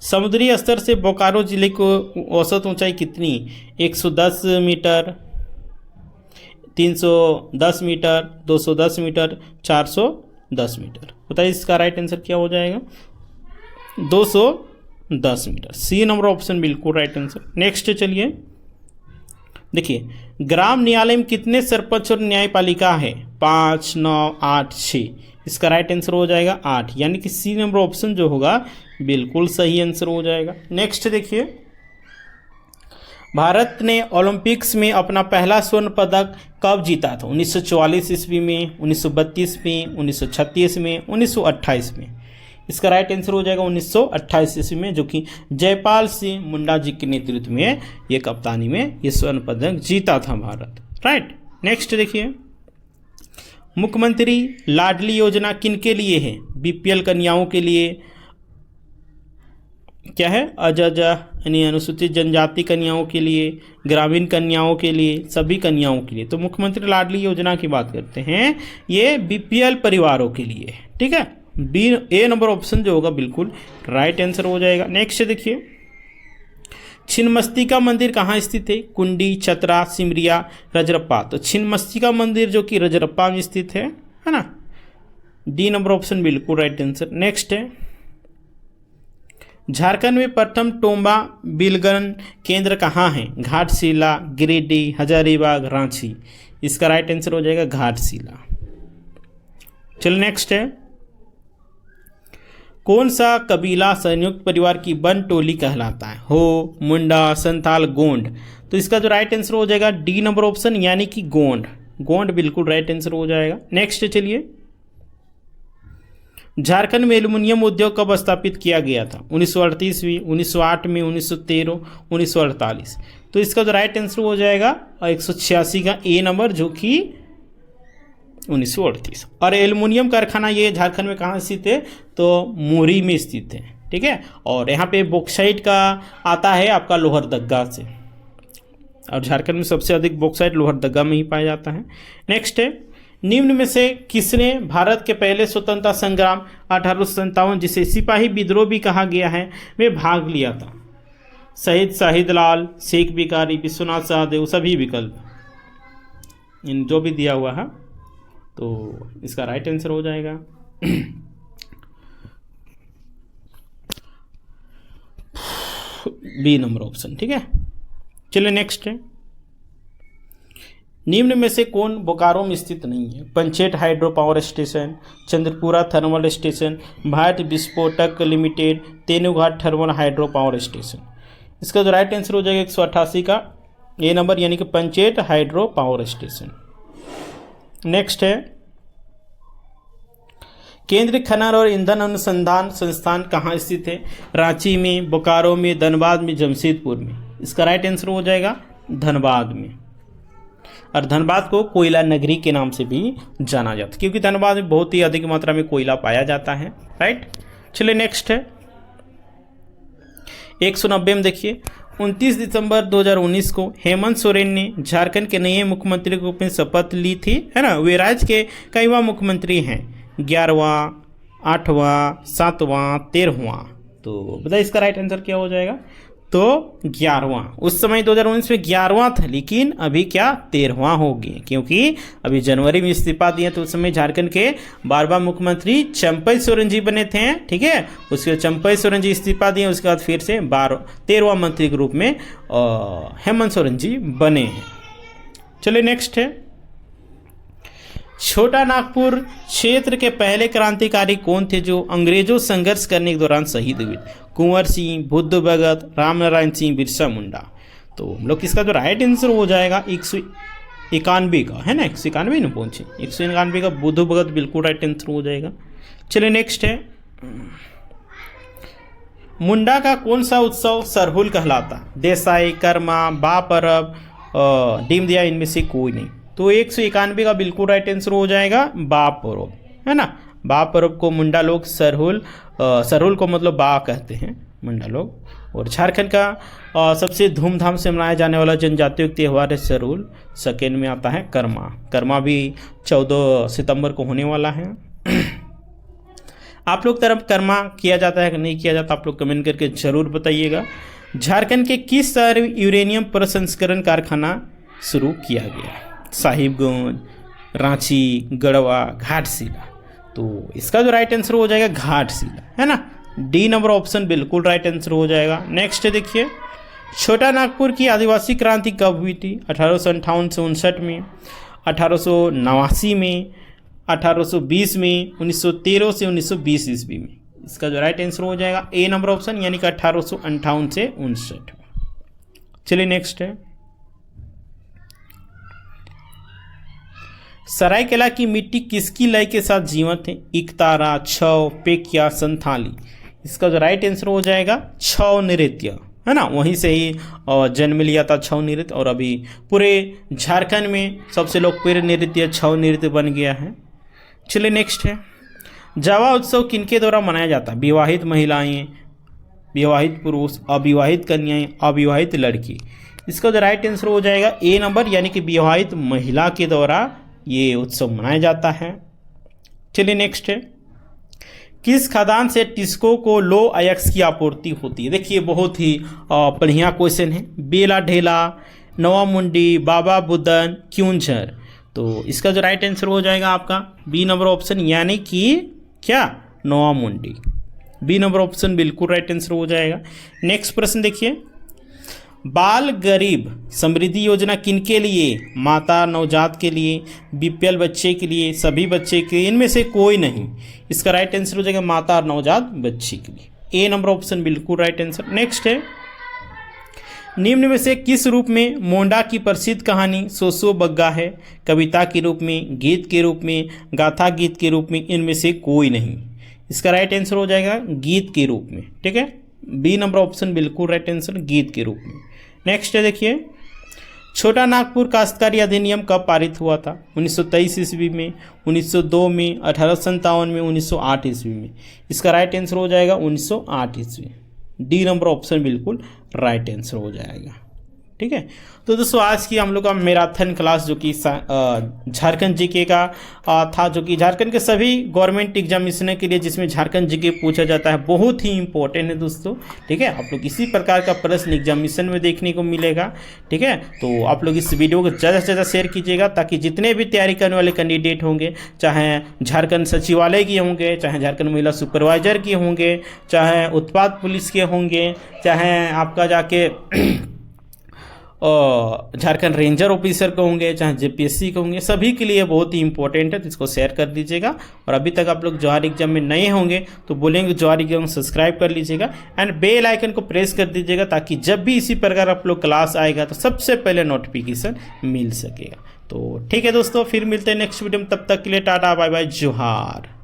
समुद्री स्तर से बोकारो जिले को औसत ऊंचाई कितनी? 110 मीटर, 310 मीटर, 210 मीटर, 410 मीटर। बताइए इसका राइट आंसर क्या हो जाएगा? 210 मीटर। सी नंबर ऑप्शन बिल्कुल राइट आंसर। नेक्स्ट चलिए, देखिए ग्राम न्यायालय में कितने सरपंच और न्यायपालिका है? 5, 9, 8, 6। इसका राइट आंसर हो जाएगा 8, यानी कि सी नंबर ऑप्शन जो होगा बिल्कुल सही आंसर हो जाएगा। नेक्स्ट देखिए, भारत ने ओलंपिक्स में अपना पहला स्वर्ण पदक कब जीता था? 1944 ईस्वी में, 1932 में, 1936 में, 1928 में। इसका राइट आंसर हो जाएगा 1928 ईस्वी में, जो कि जयपाल सिंह मुंडा जी के नेतृत्व में ये कप्तानी में ये स्वर्ण पदक जीता था भारत। राइट। नेक्स्ट देखिए, मुख्यमंत्री लाडली योजना किनके लिए है? बीपीएल कन्याओं के लिए, क्या है, अजजा यानी अनुसूचित जनजाति कन्याओं के लिए, ग्रामीण कन्याओं के लिए, सभी कन्याओं के लिए। तो मुख्यमंत्री लाडली योजना की बात करते हैं, ये बीपीएल परिवारों के लिए। ठीक है, बी ए नंबर ऑप्शन जो होगा बिल्कुल राइट आंसर हो जाएगा। नेक्स्ट देखिए, छिन्नमस्तिका मंदिर कहाँ स्थित है? कुंडी, चतरा, सिमरिया, रजरप्पा। तो छिन्नमस्तिका मंदिर जो कि रजरप्पा में स्थित है ना। डी नंबर ऑप्शन बिल्कुल राइट आंसर। नेक्स्ट है, झारखंड में प्रथम टोंबा बिलगन केंद्र कहाँ है? घाटशिला, गिरिडीह, हजारीबाग, रांची। इसका राइट आंसर हो जाएगा घाटशिला। चलो नेक्स्ट है, कौन सा कबीला संयुक्त परिवार की वन टोली कहलाता है? हो, मुंडा, संथाल, गोंड। तो इसका जो राइट आंसर हो जाएगा डी नंबर ऑप्शन, यानी कि गोंड। गोंड बिल्कुल राइट आंसर हो जाएगा। नेक्स्ट चलिए, झारखंड में एल्युमिनियम उद्योग कब स्थापित किया गया था? 1938 में, 1908 में, 1913, 1948। तो इसका जो राइट आंसर हो जाएगा 186 का ए नंबर, जो कि 1938। और एल्युमिनियम कारखाना ये झारखंड में कहाँ स्थित है? तो मोरी में स्थित है। ठीक है, और यहाँ पे बॉक्साइट का आता है आपका लोहरदगा से, और झारखंड में सबसे अधिक बॉक्साइट लोहरदगा में ही पाया जाता है। नेक्स्ट है, निम्न में से किसने भारत के पहले स्वतंत्रता संग्राम 1857, जिसे सिपाही विद्रोह भी कहा गया है, में भाग लिया था? शहीद शाहिदलाल, शेख भिखारी, विश्वनाथ सहदेव, सभी विकल्प इन जो भी दिया हुआ है। तो इसका राइट आंसर हो जाएगा बी नंबर ऑप्शन। ठीक है, चलिए नेक्स्ट है, निम्न में से कौन बोकारो में स्थित नहीं है? Panchet hydro power station, Chandrapura thermal station, Bharat Visphotak limited, Tenughat thermal hydro power station. इसका जो राइट आंसर हो जाएगा 188 का ए नंबर, यानी कि पंचेट हाइड्रो पावर स्टेशन। नेक्स्ट है, केंद्रीय खनन और ईंधन अनुसंधान संस्थान कहाँ स्थित है? रांची में, बोकारो में, धनबाद में, जमशेदपुर में। इसका राइट आंसर हो जाएगा धनबाद में। और धनबाद को कोयला नगरी के नाम से भी जाना जाता है, क्योंकि धनबाद में बहुत ही अधिक मात्रा में कोयला पाया जाता है। राइट। चलिए नेक्स्ट है, 190 में देखिए, 29 दिसंबर 2019 को हेमंत सोरेन ने झारखंड के नए मुख्यमंत्री के रूप में शपथ ली थी, है ना। वे राज्य के कईवां मुख्यमंत्री हैं? 11वां, 8वां, 7वां, 13वां। तो बताइए इसका राइट आंसर क्या हो जाएगा? तो 11वां, उस समय 2019 में 11वां था, लेकिन अभी क्या 13वां हो गया, क्योंकि अभी जनवरी में इस्तीफा दिया। तो उस समय झारखंड के 12वां मुख्यमंत्री चंपई सोरेन जी बने थे, ठीक है। उसके बाद चंपई सोरेन जी इस्तीफा दिए, उसके बाद फिर से 13वां मंत्री के रूप में हेमंत सोरेन जी बने हैं। चलिए नेक्स्ट है, छोटा नागपुर क्षेत्र के पहले क्रांतिकारी कौन थे जो अंग्रेजों संघर्ष करने के दौरान शहीद हुए? कुंवर सिंह, बुद्ध भगत, रामनारायण सिंह, बिरसा मुंडा। तो हम लोग इसका जो राइट आंसर हो जाएगा 191 का, है ना, 191 ना पहुंचे, 191 का बुद्ध भगत बिल्कुल राइट आंसर हो जाएगा। चलिए नेक्स्ट है, मुंडा का कौन सा उत्सव सरहुल कहलाता? देसाई, कर्मा, बा परब, डीम दिया, इनमें से कोई नहीं। तो 191 का बिल्कुल राइट आंसर हो जाएगा बा पर्व, है ना। बा पर्व को मुंडा लोग सरहुल को मतलब बा कहते हैं मुंडा लोग। और झारखंड का सबसे धूमधाम से मनाया जाने वाला जनजातीय त्यौहार है सरहुल। सेकेंड में आता है कर्मा। कर्मा भी 14 सितंबर को होने वाला है। आप लोग तरफ कर्मा किया जाता है कि नहीं किया जाता, आप लोग कमेंट करके जरूर बताइएगा। झारखंड के किस शहर में यूरेनियम प्रसंस्करण कारखाना शुरू किया गया? साहिबगंज, रांची, गढ़वा, घाटशिला। तो इसका जो राइट आंसर हो जाएगा घाटशिला, है ना। डी नंबर ऑप्शन बिल्कुल राइट आंसर हो जाएगा। नेक्स्ट देखिए, छोटा नागपुर की आदिवासी क्रांति कब हुई थी? 1858 से 59 में, 1889 में, 1820 में, 1913 से 1920 ईस्वी में। इसका जो राइट आंसर हो जाएगा ए नंबर ऑप्शन, यानी कि 1858 से 59। चलिए नेक्स्ट है, सरायकेला की मिट्टी किसकी लय के साथ जीवंत है? इकतारा, छौ, पेकिया, संथाली। इसका जो राइट आंसर हो जाएगा छौ नृत्य, है ना। वहीं से ही जन्म लिया था छौ नृत्य, और अभी पूरे झारखंड में सबसे लोकप्रिय नृत्य छौ नृत्य बन गया है। चलिए नेक्स्ट है, जावा उत्सव किनके द्वारा मनाया जाता है? विवाहित महिलाएं, विवाहित पुरुष, अविवाहित कन्याएं, अविवाहित लड़की। इसका जो राइट आंसर हो जाएगा ए नंबर, यानी कि विवाहित महिला के द्वारा ये उत्सव मनाया जाता है। चलिए नेक्स्ट है, किस खदान से टिस्को को लो अयस्क की आपूर्ति होती है? देखिए बहुत ही बढ़िया क्वेश्चन है। बेला ढेला, नवा मुंडी, बाबा बुदन, क्यूंझर। तो इसका जो राइट आंसर हो जाएगा आपका बी नंबर ऑप्शन, यानी कि क्या नवा मुंडी। बी नंबर ऑप्शन बिल्कुल राइट आंसर हो जाएगा। नेक्स्ट प्रश्न देखिए, बाल गरीब समृद्धि योजना किनके लिए? माता, नवजात के लिए, बीपीएल बच्चे के लिए, सभी बच्चे के लिए, इनमें से कोई नहीं। इसका राइट आंसर हो जाएगा माता और नवजात बच्चे के लिए। ए नंबर ऑप्शन बिल्कुल राइट आंसर। नेक्स्ट है, निम्न में से किस रूप में मोंडा की प्रसिद्ध कहानी सोसो बग्गा है? कविता के रूप में, गीत के रूप में, गाथा गीत के रूप में, इनमें से कोई नहीं। इसका राइट आंसर हो जाएगा गीत के रूप में, ठीक है। बी नंबर ऑप्शन बिल्कुल राइट आंसर, गीत के रूप में। नेक्स्ट है देखिए, छोटा नागपुर काश्तकारी अधिनियम कब पारित हुआ था? 1923 ईस्वी में, 1902 में, 1857 में, 1908 ईस्वी में। इसका राइट आंसर हो जाएगा 1908 ईस्वी। डी नंबर ऑप्शन बिल्कुल राइट आंसर हो जाएगा, ठीक है। तो दोस्तों आज की हम लोग का मैराथन क्लास जो कि झारखंड जीके का था, जो कि झारखंड के सभी गवर्नमेंट एग्जामिनेशन के लिए जिसमें झारखंड जीके पूछा जाता है, बहुत ही इंपॉर्टेंट है दोस्तों, ठीक है। आप लोग इसी प्रकार का प्रश्न एग्जामिनेशन में देखने को मिलेगा, ठीक है। तो आप लोग इस वीडियो को ज़्यादा से ज़्यादा शेयर कीजिएगा, ताकि जितने भी तैयारी करने वाले कैंडिडेट होंगे, चाहे झारखंड सचिवालय के होंगे, चाहे झारखंड महिला सुपरवाइजर के होंगे, चाहे उत्पाद पुलिस के होंगे, चाहे आपका जाके झारखंड रेंजर ऑफिसर के होंगे, चाहे जेपीएससी के होंगे, सभी के लिए बहुत ही इंपॉर्टेंट है। तो इसको शेयर कर दीजिएगा। और अभी तक आप लोग जवाहर एग्जाम में नए होंगे तो बोलेंगे जवाहर एग्जाम सब्सक्राइब कर लीजिएगा एंड बेल आइकन को प्रेस कर दीजिएगा, ताकि जब भी इसी प्रकार आप लोग क्लास आएगा तो सबसे पहले नोटिफिकेशन मिल सकेगा। तो ठीक है दोस्तों, फिर मिलते हैं नेक्स्ट वीडियो में। तब तक के लिए टाटा बाय बाय, जोहार।